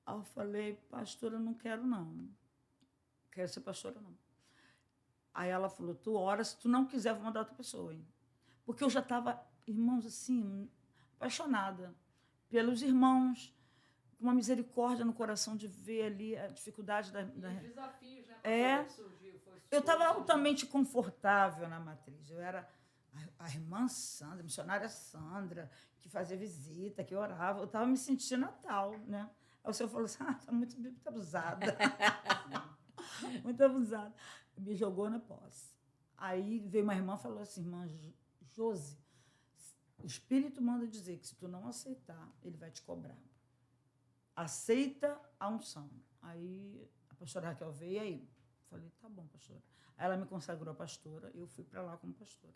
Aí eu falei, pastora, não quero, não. Não quero ser pastora, não. Aí ela falou, tu ora, se tu não quiser, vou mandar outra pessoa. Hein? Porque eu já estava, irmãos, assim, apaixonada pelos irmãos, com uma misericórdia no coração de ver ali a dificuldade da... Os desafios, né? Eu estava altamente confortável na matriz. Eu era a irmã Sandra, a missionária Sandra, que fazia visita, que orava. Eu estava me sentindo Natal, né? Aí o senhor falou assim, está muito abusada. Muito abusada. Me jogou na posse. Aí veio uma irmã e falou assim, irmã Josi, o Espírito manda dizer que se tu não aceitar, ele vai te cobrar. Aceita a unção. Aí a pastora Raquel veio, aí falei, tá bom, pastora. Aí ela me consagrou a pastora, eu fui para lá como pastora.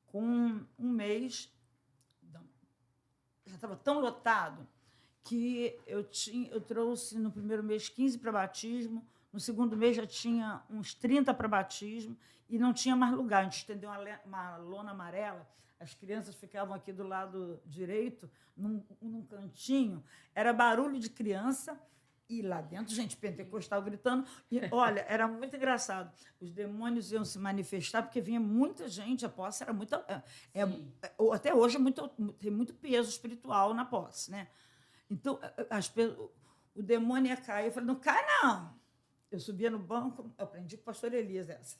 Com um mês, já estava tão lotado que eu trouxe no primeiro mês 15 para batismo, no segundo mês já tinha uns 30 para batismo e não tinha mais lugar. A gente estendeu uma lona amarela, as crianças ficavam aqui do lado direito, num cantinho, era barulho de criança e lá dentro, gente pentecostal gritando. E, olha, era muito engraçado. Os demônios iam se manifestar porque vinha muita gente, a posse era muito... até hoje tem muito peso espiritual na posse, né? Então, o demônio ia cair. Eu falei, não cai, não. Eu subia no banco, eu aprendi com o pastor Elias essa.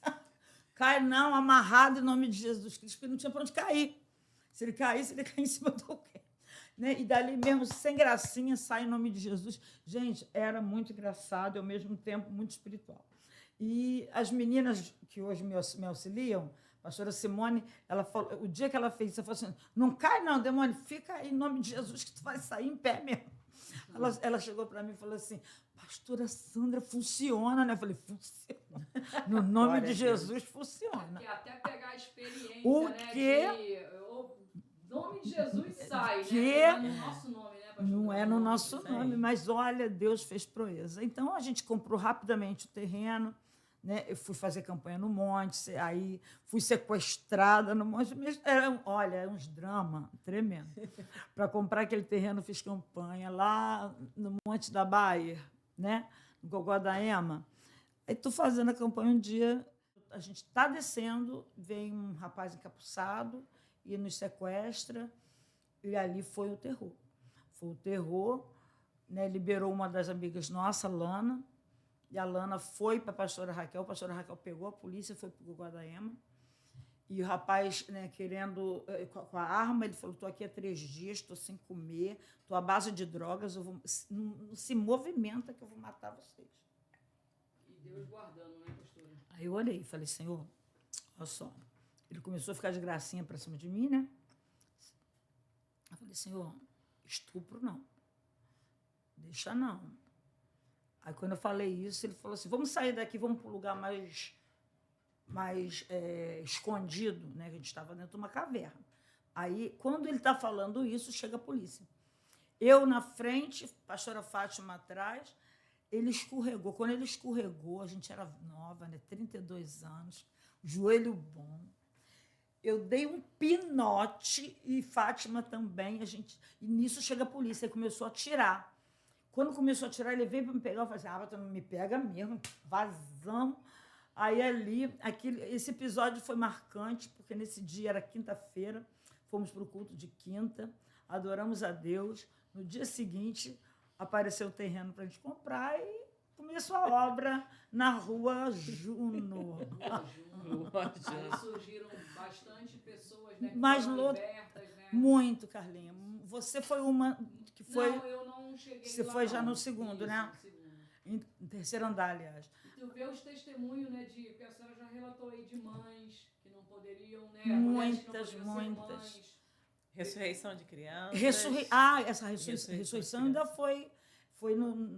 Cai não, amarrado em nome de Jesus Cristo, porque não tinha para onde cair. Se ele caísse, ele ia cair em cima do quê? Né? E dali mesmo, sem gracinha, sai em nome de Jesus. Gente, era muito engraçado e, ao mesmo tempo, muito espiritual. E as meninas que hoje me auxiliam, a pastora Simone, ela falou, o dia que ela fez isso, ela falou assim, não cai não, demônio, fica aí em nome de Jesus que tu vai sair em pé mesmo. Ela chegou para mim e falou assim, pastora Sandra, funciona, né? Eu falei, funciona. No nome de Jesus, funciona. Porque até pegar a experiência, o né? Quê? O nome de Jesus sai, quê? né? Não é no nosso nome, né, pastor? Não é no nosso nome, mas olha, Deus fez proeza. Então, a gente comprou rapidamente o terreno, né? Eu fui fazer campanha no monte, aí fui sequestrada no monte. Olha, uns drama tremendo. Para comprar aquele terreno, fiz campanha lá no Monte da Baia, né? No Gogó da Ema. Aí estou fazendo a campanha um dia, a gente está descendo, vem um rapaz encapuçado e nos sequestra, e ali foi o terror. Foi o terror, né? Liberou uma das amigas nossa, Lana, e a Lana foi para a pastora Raquel pegou a polícia, foi para o Gogó da Ema, e o rapaz, né, querendo, com a arma, ele falou, estou aqui há 3 dias, estou sem comer, estou à base de drogas, não se movimenta que eu vou matar vocês. E Deus guardando, né, pastora? Aí eu olhei e falei, Senhor, olha só. Ele começou a ficar de gracinha para cima de mim, né? Eu falei, Senhor, estupro não. Deixa não. Aí, quando eu falei isso, ele falou assim, vamos sair daqui, vamos para um lugar mais escondido, né? A gente estava dentro de uma caverna. Aí, quando ele está falando isso, chega a polícia. Eu na frente, pastora Fátima atrás, ele escorregou. Quando ele escorregou, a gente era nova, né? 32 anos, joelho bom. Eu dei um pinote e Fátima também. E nisso chega a polícia, ele começou a atirar. Quando começou a atirar, ele veio para me pegar. Eu falei assim, tu não me pega mesmo, vazamos. Aí ali, esse episódio foi marcante, porque nesse dia era quinta-feira, fomos para o culto de quinta, adoramos a Deus. No dia seguinte, apareceu o terreno para a gente comprar e começou a obra na Rua Juno. Aí surgiram bastante pessoas, né, que Mas foram libertas, né? Muito, Carlinha. Você foi uma que foi... Não, eu não cheguei Você lá, foi já não. no segundo, Isso, né? no segundo. Em terceiro andar, aliás. E tu vê os testemunhos, né, que a senhora já relatou aí de mães que não poderiam, né? Muitas. Mães. Ressurreição de crianças. Essa ressurreição ainda foi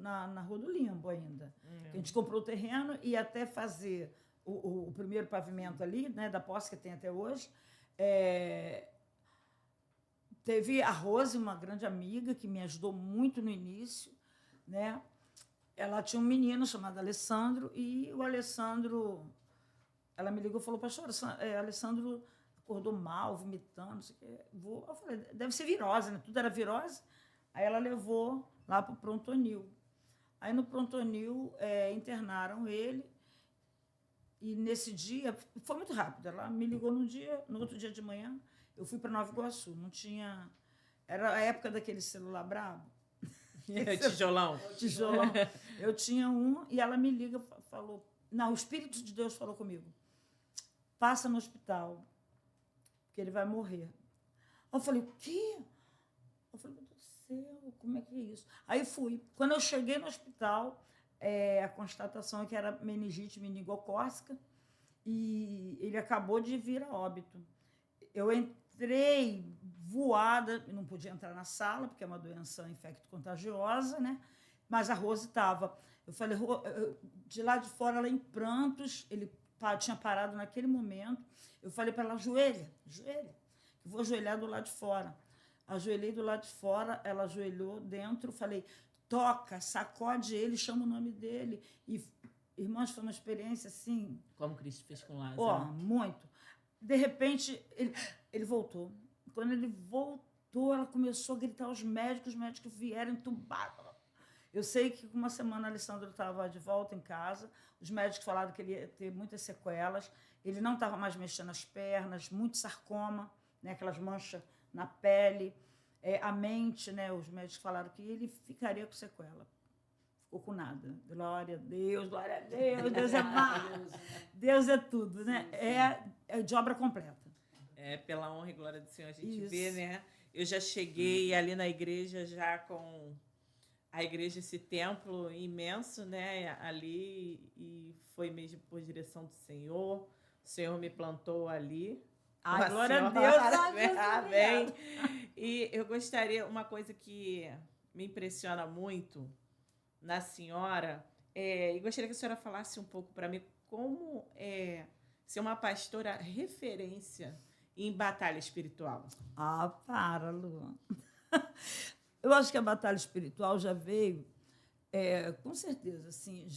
na Rua do Limbo ainda. A gente comprou o terreno e até fazer o primeiro pavimento ali, né, da posse que tem até hoje. Teve a Rose, uma grande amiga, que me ajudou muito no início, né? Ela tinha um menino chamado Alessandro, e o Alessandro... Ela me ligou e falou, pastor, Alessandro acordou mal, vomitando, não sei o quê. Eu falei, deve ser virose, né? Tudo era virose. Aí ela levou lá para o prontonil. Aí no prontonil internaram ele, e nesse dia, foi muito rápido, ela me ligou no outro dia de manhã, eu fui para Nova Iguaçu, não tinha... Era a época daquele celular brabo. Tijolão. Eu tinha um, e ela me liga e falou, não, o Espírito de Deus falou comigo, passa no hospital, porque ele vai morrer. Eu falei, o quê? Eu falei, meu Deus do céu, como é que é isso? Aí fui. Quando eu cheguei no hospital, a constatação é que era meningite meningocócica, e ele acabou de vir a óbito. Eu entrei voada, não podia entrar na sala, porque é uma doença infecto-contagiosa, né? Mas a Rose estava. Eu falei, de lá de fora, ela em prantos, ele tinha parado naquele momento. Eu falei para ela, ajoelha, eu vou ajoelhar do lado de fora. Ajoelhei do lado de fora, ela ajoelhou dentro, falei, toca, sacode ele, chama o nome dele. E, irmãos, foi uma experiência assim... Como Cristo fez com Lázaro. Ó, muito. De repente, ele voltou. Quando ele voltou, ela começou a gritar aos médicos, os médicos vieram entubados. Eu sei que com uma semana a Alessandro estava de volta em casa, os médicos falaram que ele ia ter muitas sequelas, ele não estava mais mexendo as pernas, muito sarcoma, né, aquelas manchas na pele, a mente, né, os médicos falaram que ele ficaria com sequela. Ficou com nada. Glória a Deus, Deus é mais. Deus é tudo, né? É de obra completa. Pela honra e glória do Senhor a gente vê, né? Eu já cheguei ali na igreja já com a igreja, esse templo imenso, né? Ali, e foi mesmo por direção do Senhor. O Senhor me plantou ali. Ai, glória a Deus. Amém. E eu gostaria, uma coisa que me impressiona muito na senhora, e gostaria que a senhora falasse um pouco para mim como ser uma pastora referência em batalha espiritual. Para, Lu. Eu acho que a batalha espiritual já veio, com certeza, assim,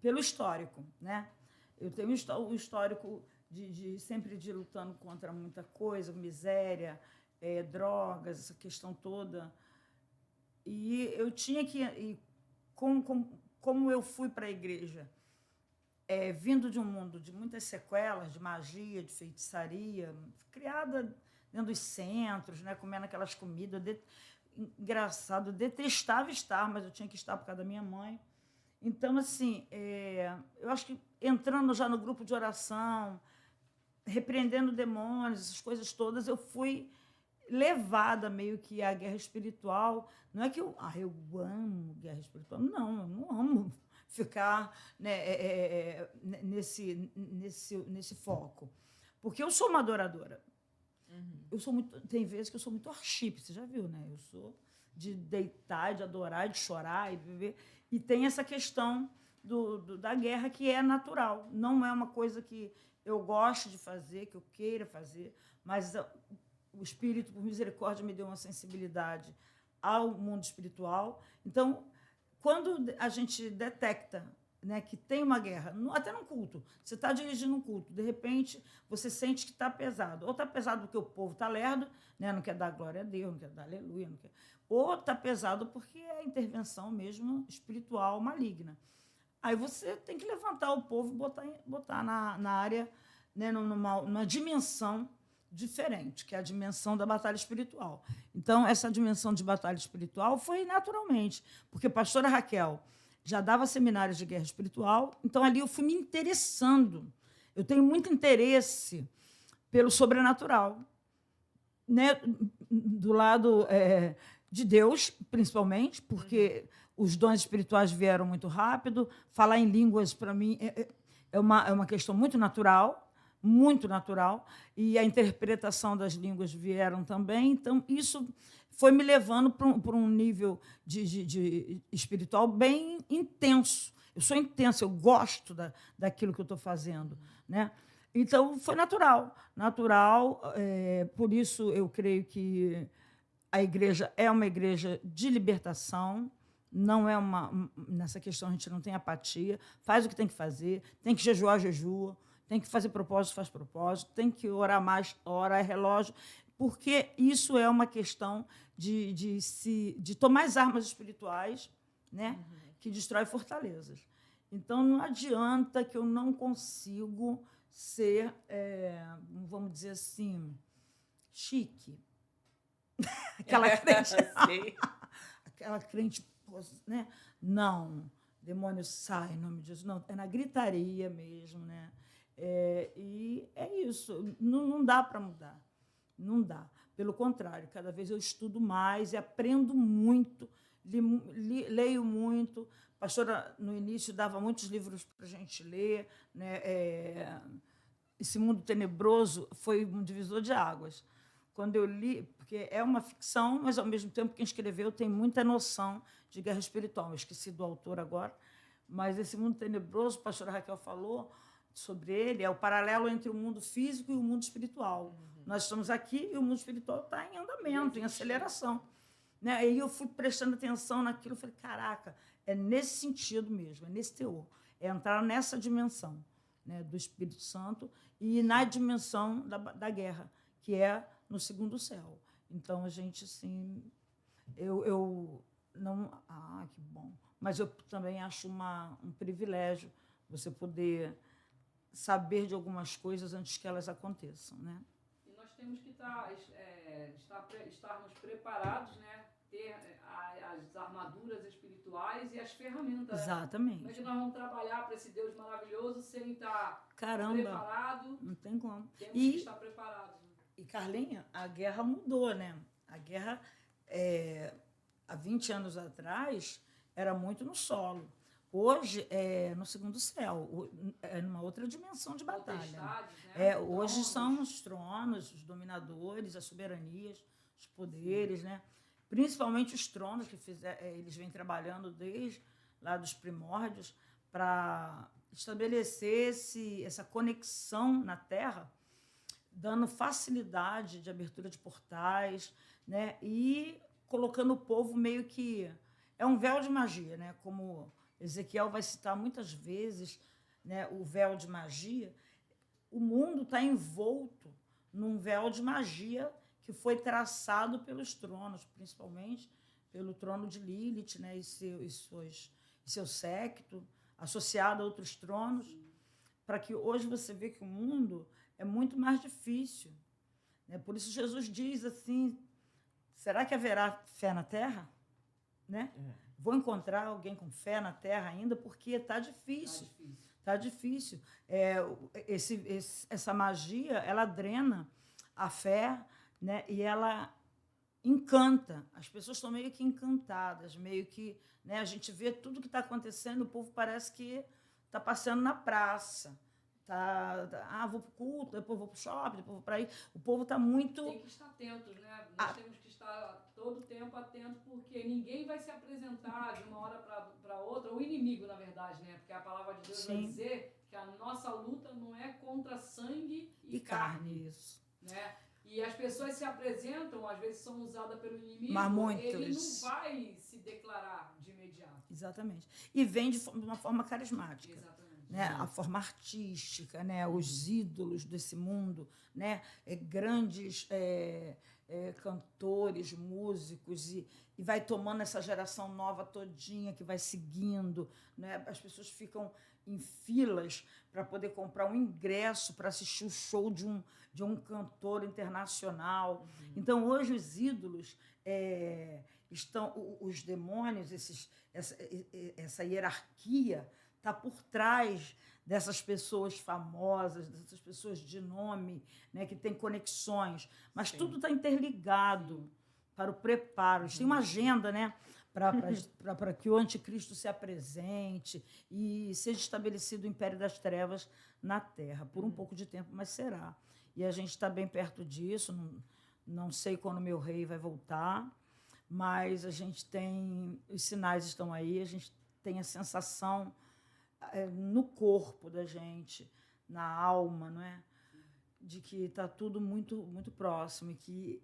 pelo histórico, né? Eu tenho o histórico sempre de lutando contra muita coisa, miséria, drogas, essa questão toda. E eu tinha que... Como eu fui para a igreja, vindo de um mundo de muitas sequelas, de magia, de feitiçaria, criada dentro dos centros, né, comendo aquelas comidas... Engraçado, eu detestava estar, mas eu tinha que estar por causa da minha mãe. Então, assim, eu acho que entrando já no grupo de oração, repreendendo demônios, essas coisas todas, eu fui levada meio que à guerra espiritual. Não é que eu amo guerra espiritual. Não, eu não amo ficar, né, nesse foco. Porque eu sou uma adoradora. Eu sou muito, tem vezes que eu sou muito worship, você já viu, né? Eu sou de deitar, de adorar, de chorar e viver. E tem essa questão da guerra que é natural. Não é uma coisa que eu gosto de fazer, que eu queira fazer, mas o Espírito, por misericórdia, me deu uma sensibilidade ao mundo espiritual. Então, quando a gente detecta, né, que tem uma guerra, até num culto, você está dirigindo um culto, de repente você sente que está pesado. Ou está pesado porque o povo está lerdo, né, não quer dar glória a Deus, não quer dar aleluia, não quer... ou está pesado porque é intervenção mesmo espiritual maligna. Aí você tem que levantar o povo e botar na área, né, numa dimensão diferente, que é a dimensão da batalha espiritual. Então, essa dimensão de batalha espiritual foi naturalmente, porque a pastora Raquel já dava seminários de guerra espiritual, então ali eu fui me interessando. Eu tenho muito interesse pelo sobrenatural, né? Do lado de Deus, principalmente, porque os dons espirituais vieram muito rápido. Falar em línguas, para mim, é uma questão muito natural, e a interpretação das línguas vieram também. Então, isso foi me levando para um nível de espiritual bem intenso. Eu sou intensa, eu gosto daquilo que eu estou fazendo, né? Então, foi natural. Por isso, eu creio que a igreja é uma igreja de libertação, não é nessa questão a gente não tem apatia, faz o que tem que fazer, tem que jejuar, jejua, tem que fazer propósito, faz propósito, tem que orar mais, ora é relógio, porque isso é uma questão de tomar as armas espirituais, né, que destrói fortalezas. Então, não adianta que eu não consigo ser, vamos dizer assim, chique. Aquela crente... aquela crente, né? Não, demônio sai, em nome de Jesus. Não, é na gritaria mesmo, né? E é isso, não dá para mudar. Não dá. Pelo contrário, cada vez eu estudo mais e aprendo muito, leio muito. A pastora, no início, dava muitos livros para a gente ler, né? Esse Mundo Tenebroso foi um divisor de águas. Quando eu li, porque é uma ficção, mas, ao mesmo tempo, quem escreveu tem muita noção de guerra espiritual. Eu esqueci do autor agora, Mas esse mundo tenebroso, a pastora Raquel falou sobre ele, é o paralelo entre o mundo físico e o mundo espiritual. Nós estamos aqui e o mundo espiritual está em andamento, em aceleração. Né? Aí eu fui prestando atenção naquilo, falei, caraca, é nesse sentido mesmo, é nesse teor, é entrar nessa dimensão, né, do Espírito Santo e na dimensão da guerra, que é no segundo céu. Então, a gente, assim, eu não... Ah, que bom. Mas eu também acho um privilégio você poder saber de algumas coisas antes que elas aconteçam, né? E nós temos que estarmos preparados, né? Ter as armaduras espirituais e as ferramentas. Exatamente. Como é que nós vamos trabalhar para esse Deus maravilhoso sem estar Caramba, preparado? não tem como. Temos que estar preparados. E, Carlinha, a guerra mudou, né? A guerra, há 20 anos atrás, era muito no solo. Hoje é no segundo céu, é numa outra dimensão de batalha. Né? Hoje são os tronos, os dominadores, as soberanias, os poderes, né? Principalmente os tronos, que eles vêm trabalhando desde lá dos primórdios para estabelecer essa conexão na Terra, dando facilidade de abertura de portais, né? E colocando o povo meio que... É um véu de magia, né? Como Ezequiel vai citar muitas vezes, né, o véu de magia. O mundo está envolto num véu de magia que foi traçado pelos tronos, principalmente pelo trono de Lilith, né, e seu séquito, associado a outros tronos, para que hoje você vê que o mundo é muito mais difícil. Né? Por isso Jesus diz assim, será que haverá fé na terra? Né? Vou encontrar alguém com fé na terra ainda, porque está difícil. Está difícil. Essa magia, ela drena a fé, né? E ela encanta. As pessoas estão meio que encantadas, meio que... Né? A gente vê tudo que está acontecendo, o povo parece que está passeando na praça. Vou para o culto, depois vou para o shopping, depois vou para aí. O povo está muito... Tem que estar atentos, né? Nós temos que estar todo o tempo atentos, porque ninguém vai se apresentar de uma hora para outra, o inimigo, na verdade, né? Porque a palavra de Deus vai dizer que a nossa luta não é contra sangue e carne. Isso. Né? E as pessoas se apresentam, às vezes são usadas pelo inimigo, mas ele não vai se declarar de imediato. Exatamente. E vem de uma forma carismática. Exatamente. Né? A forma artística, né? Os ídolos desse mundo, né? Grandes cantores, músicos, e vai tomando essa geração nova todinha que vai seguindo. Né? As pessoas ficam em filas para poder comprar um ingresso para assistir o show de um cantor internacional. Então, hoje, os ídolos estão... Os demônios, essa hierarquia... está por trás dessas pessoas famosas, dessas pessoas de nome, né, que têm conexões. Mas tudo está interligado para o preparo. Tem uma agenda, né, para que o anticristo se apresente e seja estabelecido o império das trevas na Terra. Por um pouco de tempo, mas será. E a gente está bem perto disso. Não sei quando meu rei vai voltar, mas a gente tem... Os sinais estão aí, a gente tem a sensação... no corpo da gente, na alma, não é? De que está tudo muito, muito próximo e que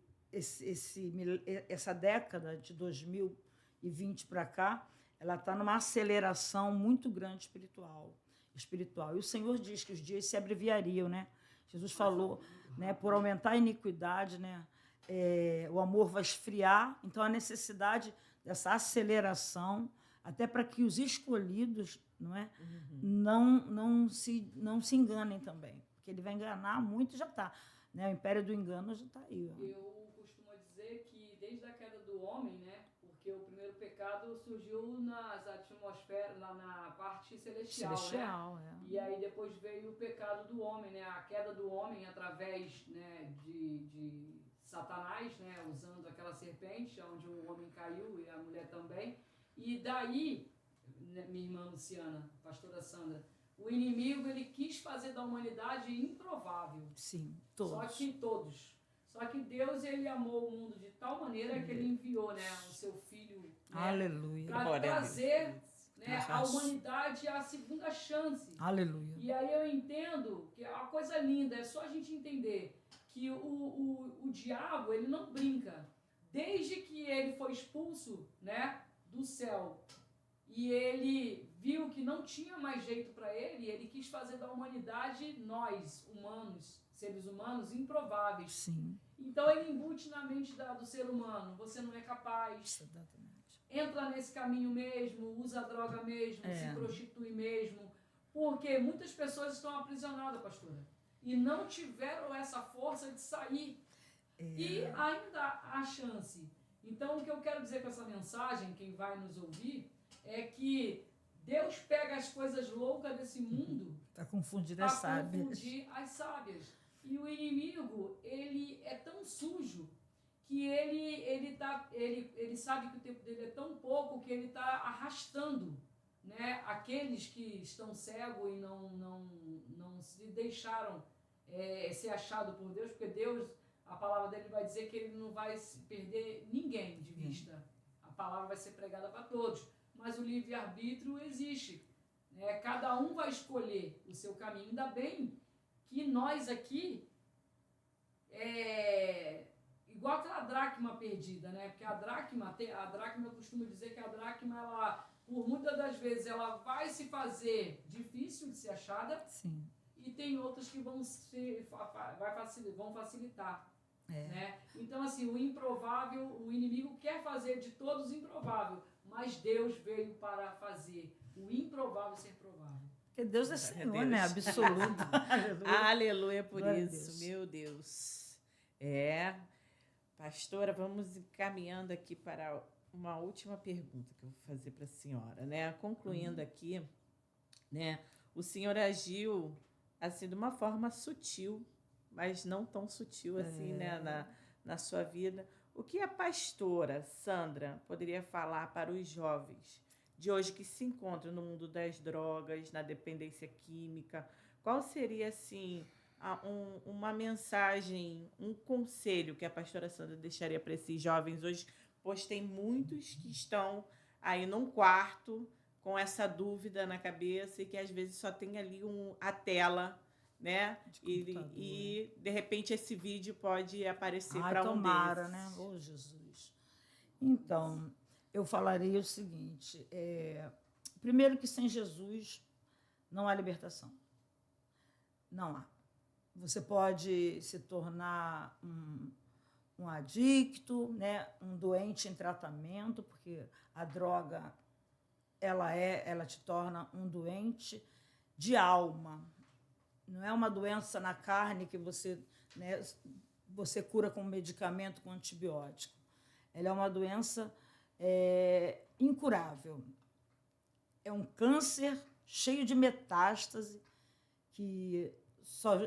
essa década de 2020 para cá, ela está numa aceleração muito grande espiritual. E o Senhor diz que os dias se abreviariam, né? Jesus falou, né? Por aumentar a iniquidade, né? O amor vai esfriar, então a necessidade dessa aceleração, até para que os escolhidos, não é? Não se enganem também, porque ele vai enganar muito e já está. Né? O império do engano já está aí. Ó. Eu costumo dizer que desde a queda do homem, né? Porque o primeiro pecado surgiu nas atmosferas, lá na parte celestial, né? E aí depois veio o pecado do homem, né? A queda do homem através, né, de Satanás, né? Usando aquela serpente, onde o homem caiu e a mulher também. E daí, minha irmã Luciana, pastora Sandra, o inimigo, ele quis fazer da humanidade improvável. Sim, todos. Só que Deus, ele amou o mundo de tal maneira que ele enviou, né, o seu filho, né, aleluia, para trazer né, a humanidade a segunda chance. Aleluia. E aí eu entendo que é uma coisa linda, é só a gente entender que o diabo, ele não brinca. Desde que ele foi expulso, né, do céu, e ele viu que não tinha mais jeito para ele quis fazer da humanidade, nós, humanos, seres humanos, improváveis. Sim. Então ele embute na mente do ser humano, você não é capaz. Exatamente. Entra nesse caminho mesmo, usa a droga mesmo, se prostitui mesmo. Porque muitas pessoas estão aprisionadas, pastora, e não tiveram essa força de sair. E ainda há chance. Então, o que eu quero dizer com essa mensagem, quem vai nos ouvir, é que Deus pega as coisas loucas desse mundo para confundir as sábias. E o inimigo, ele é tão sujo que ele sabe que o tempo dele é tão pouco que ele está arrastando, né, aqueles que estão cegos e não se deixaram ser achado por Deus, porque Deus, a palavra dele vai dizer que ele não vai perder ninguém de vista. A palavra vai ser pregada para todos. Mas o livre-arbítrio existe. Né? Cada um vai escolher o seu caminho. Ainda bem que nós aqui, igual aquela dracma perdida, né? Porque a dracma, eu costumo dizer que a dracma, ela, por muitas das vezes, ela vai se fazer difícil de ser achada. Sim. E tem outras que vão facilitar. Né? Então, assim, o improvável, o inimigo quer fazer de todos improvável, mas Deus veio para fazer o improvável ser provável. Porque Deus é Senhor, né? Absoluto. Aleluia por Glória isso, meu Deus. Pastora, vamos encaminhando aqui para uma última pergunta que eu vou fazer para a senhora, né? Concluindo aqui, né? O senhor agiu assim de uma forma sutil, mas não tão sutil assim, né, na sua vida. O que a pastora Sandra poderia falar para os jovens de hoje que se encontram no mundo das drogas, na dependência química? Qual seria, assim, uma mensagem, um conselho que a pastora Sandra deixaria para esses jovens hoje? Pois tem muitos que estão aí num quarto com essa dúvida na cabeça e que às vezes só tem ali a tela, né? E de repente esse vídeo pode aparecer para um tomara, desses. né? Oh, Jesus. Então, eu falaria o seguinte: primeiro que sem Jesus não há libertação. Não há. Você pode se tornar um adicto, né? Um doente em tratamento, porque a droga ela te torna um doente de alma. Não é uma doença na carne que você cura com medicamento, com antibiótico. Ela é uma doença incurável. É um câncer cheio de metástase que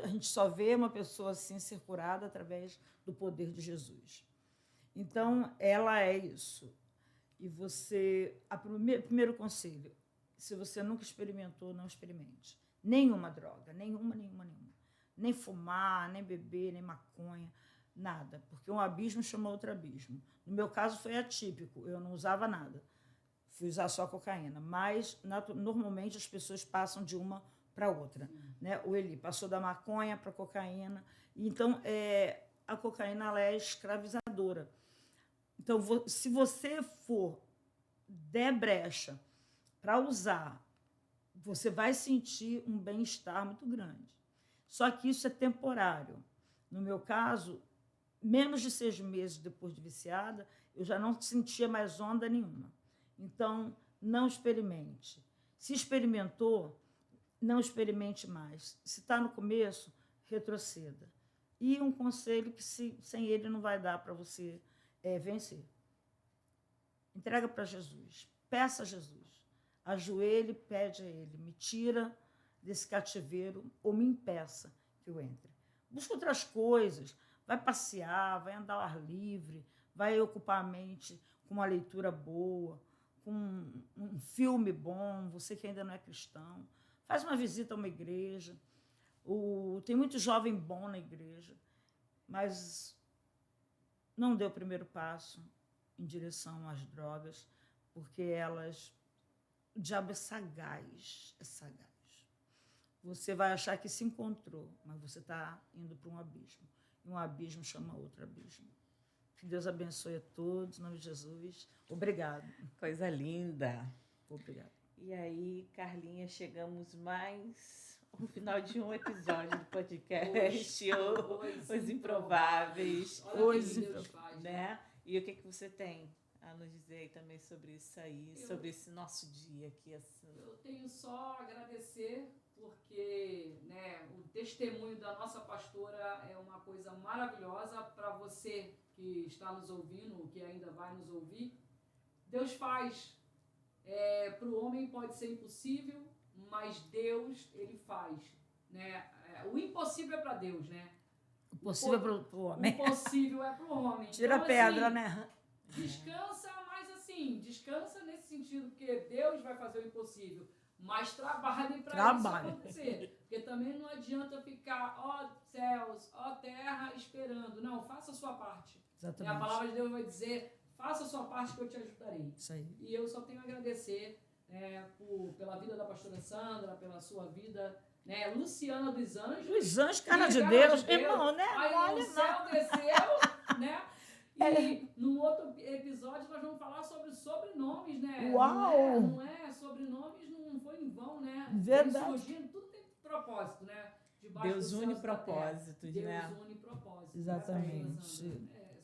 a gente só vê uma pessoa assim ser curada através do poder de Jesus. Então, ela é isso. E primeiro conselho, se você nunca experimentou, não experimente. Nenhuma droga, nenhuma. Nem fumar, nem beber, nem maconha, nada. Porque um abismo chama outro abismo. No meu caso foi atípico, eu não usava nada. Fui usar só cocaína. Mas, normalmente, as pessoas passam de uma para outra. Né? O Eli passou da maconha para a cocaína. Então, a cocaína ela é escravizadora. Então, se você der brecha para usar, você vai sentir um bem-estar muito grande. Só que isso é temporário. No meu caso, menos de 6 meses depois de viciada, eu já não sentia mais onda nenhuma. Então, não experimente. Se experimentou, não experimente mais. Se está no começo, retroceda. E um conselho que sem ele não vai dar para você vencer. Entrega para Jesus. Peça a Jesus. Ajoelhe e pede a Ele. Me tira desse cativeiro ou me impeça que eu entre. Busca outras coisas. Vai passear, vai andar ao ar livre, vai ocupar a mente com uma leitura boa, com um filme bom, você que ainda não é cristão. Faz uma visita a uma igreja. Tem muito jovem bom na igreja, mas não deu o primeiro passo em direção às drogas, porque elas O diabo é sagaz, é sagaz. Você vai achar que se encontrou, mas você está indo para um abismo. E um abismo chama outro abismo. Que Deus abençoe a todos, em nome de Jesus. Obrigado. Coisa linda. Obrigada. E aí, Carlinha, chegamos mais ao final de um episódio do podcast, Os Improváveis. Olha o que Deus faz, né? E o que você tem a nos dizer aí também sobre isso aí, sobre esse nosso dia aqui? Eu tenho só a agradecer, porque, né, o testemunho da nossa pastora é uma coisa maravilhosa para você que está nos ouvindo, que ainda vai nos ouvir. Deus faz. Para o homem pode ser impossível, mas Deus, ele faz. Né? O impossível é para Deus, né? O possível é para o homem. O possível é para o homem. Tira então, a pedra, assim, né? Descansa, mas assim, descansa nesse sentido, porque Deus vai fazer o impossível. Mas trabalhe para isso acontecer. Porque também não adianta ficar, ó céus, ó terra, esperando. Não, faça a sua parte. Exatamente. A palavra de Deus vai dizer, faça a sua parte que eu te ajudarei. Isso aí. E eu só tenho a agradecer pela vida da pastora Sandra, pela sua vida, né? Luciana dos Anjos. Dos Anjos, cara de Deus, irmão, né? Aí Olha, o céu desceu, né? E num outro episódio nós vamos falar sobre sobrenomes, né? Uau! Não é sobrenomes, não foi em vão, né? Verdade. Surgindo, tudo tem propósito, né? Debaixo Deus dos une céus da terra. propósitos, né? Deus une propósitos. Exatamente.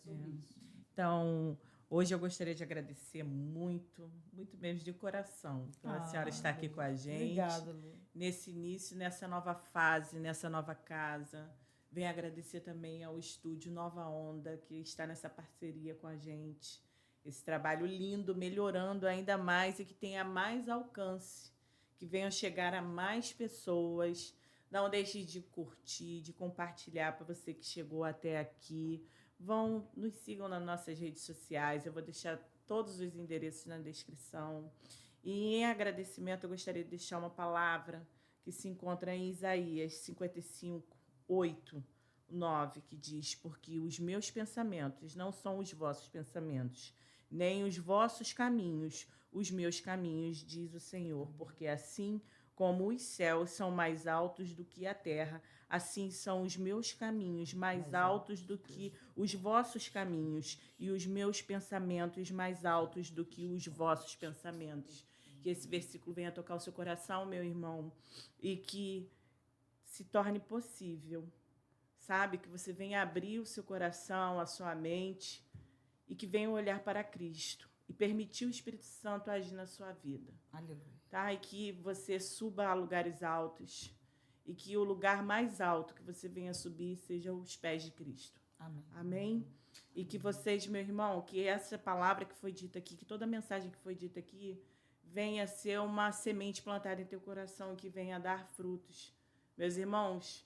Sobre isso. Então, hoje eu gostaria de agradecer muito, muito mesmo de coração, pela senhora estar aqui com a gente. Obrigada, Lu. Nesse início, nessa nova fase, nessa nova casa. Venho agradecer também ao estúdio Nova Onda, que está nessa parceria com a gente. Esse trabalho lindo, melhorando ainda mais e que tenha mais alcance, que venham chegar a mais pessoas. Não deixe de curtir, de compartilhar para você que chegou até aqui. Nos sigam nas nossas redes sociais. Eu vou deixar todos os endereços na descrição. E em agradecimento, eu gostaria de deixar uma palavra que se encontra em Isaías 55:8-9, que diz: porque os meus pensamentos não são os vossos pensamentos, nem os vossos caminhos, os meus caminhos, diz o Senhor, porque assim como os céus são mais altos do que a terra, assim são os meus caminhos mais altos do que os vossos caminhos, e os meus pensamentos mais altos do que os vossos pensamentos. Que esse versículo venha tocar o seu coração, meu irmão, e que se torne possível, sabe? Que você venha abrir o seu coração, a sua mente, e que venha olhar para Cristo e permitir o Espírito Santo agir na sua vida. Aleluia. Tá? E que você suba a lugares altos, e que o lugar mais alto que você venha subir seja os pés de Cristo. Amém. Amém? E que vocês, meu irmão, que essa palavra que foi dita aqui, que toda a mensagem que foi dita aqui, venha ser uma semente plantada em teu coração e que venha dar frutos. Meus irmãos,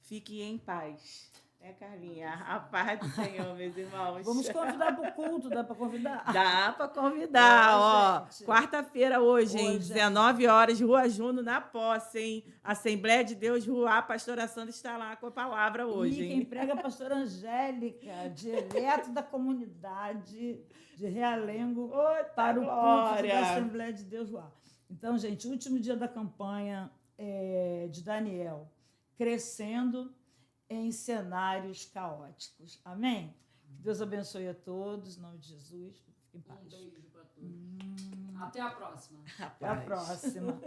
fiquem em paz. Carlinha? A paz do Senhor, meus irmãos. Vamos convidar para o culto, dá para convidar? Dá para convidar, gente. Quarta-feira hoje, hein? 19 horas, Rua Juno, na posse, hein? Assembleia de Deus, Rua A, pastora Sandra está lá com a palavra hoje, quem hein? prega é a pastora Angélica, direto da comunidade de Realengo, para o culto da Assembleia de Deus Rua A. Então, gente, último dia da campanha de Daniel, crescendo em cenários caóticos. Amém? Que Deus abençoe a todos, em nome de Jesus. Fiquem em paz. Um beijo para todos. Até a próxima. Até a próxima.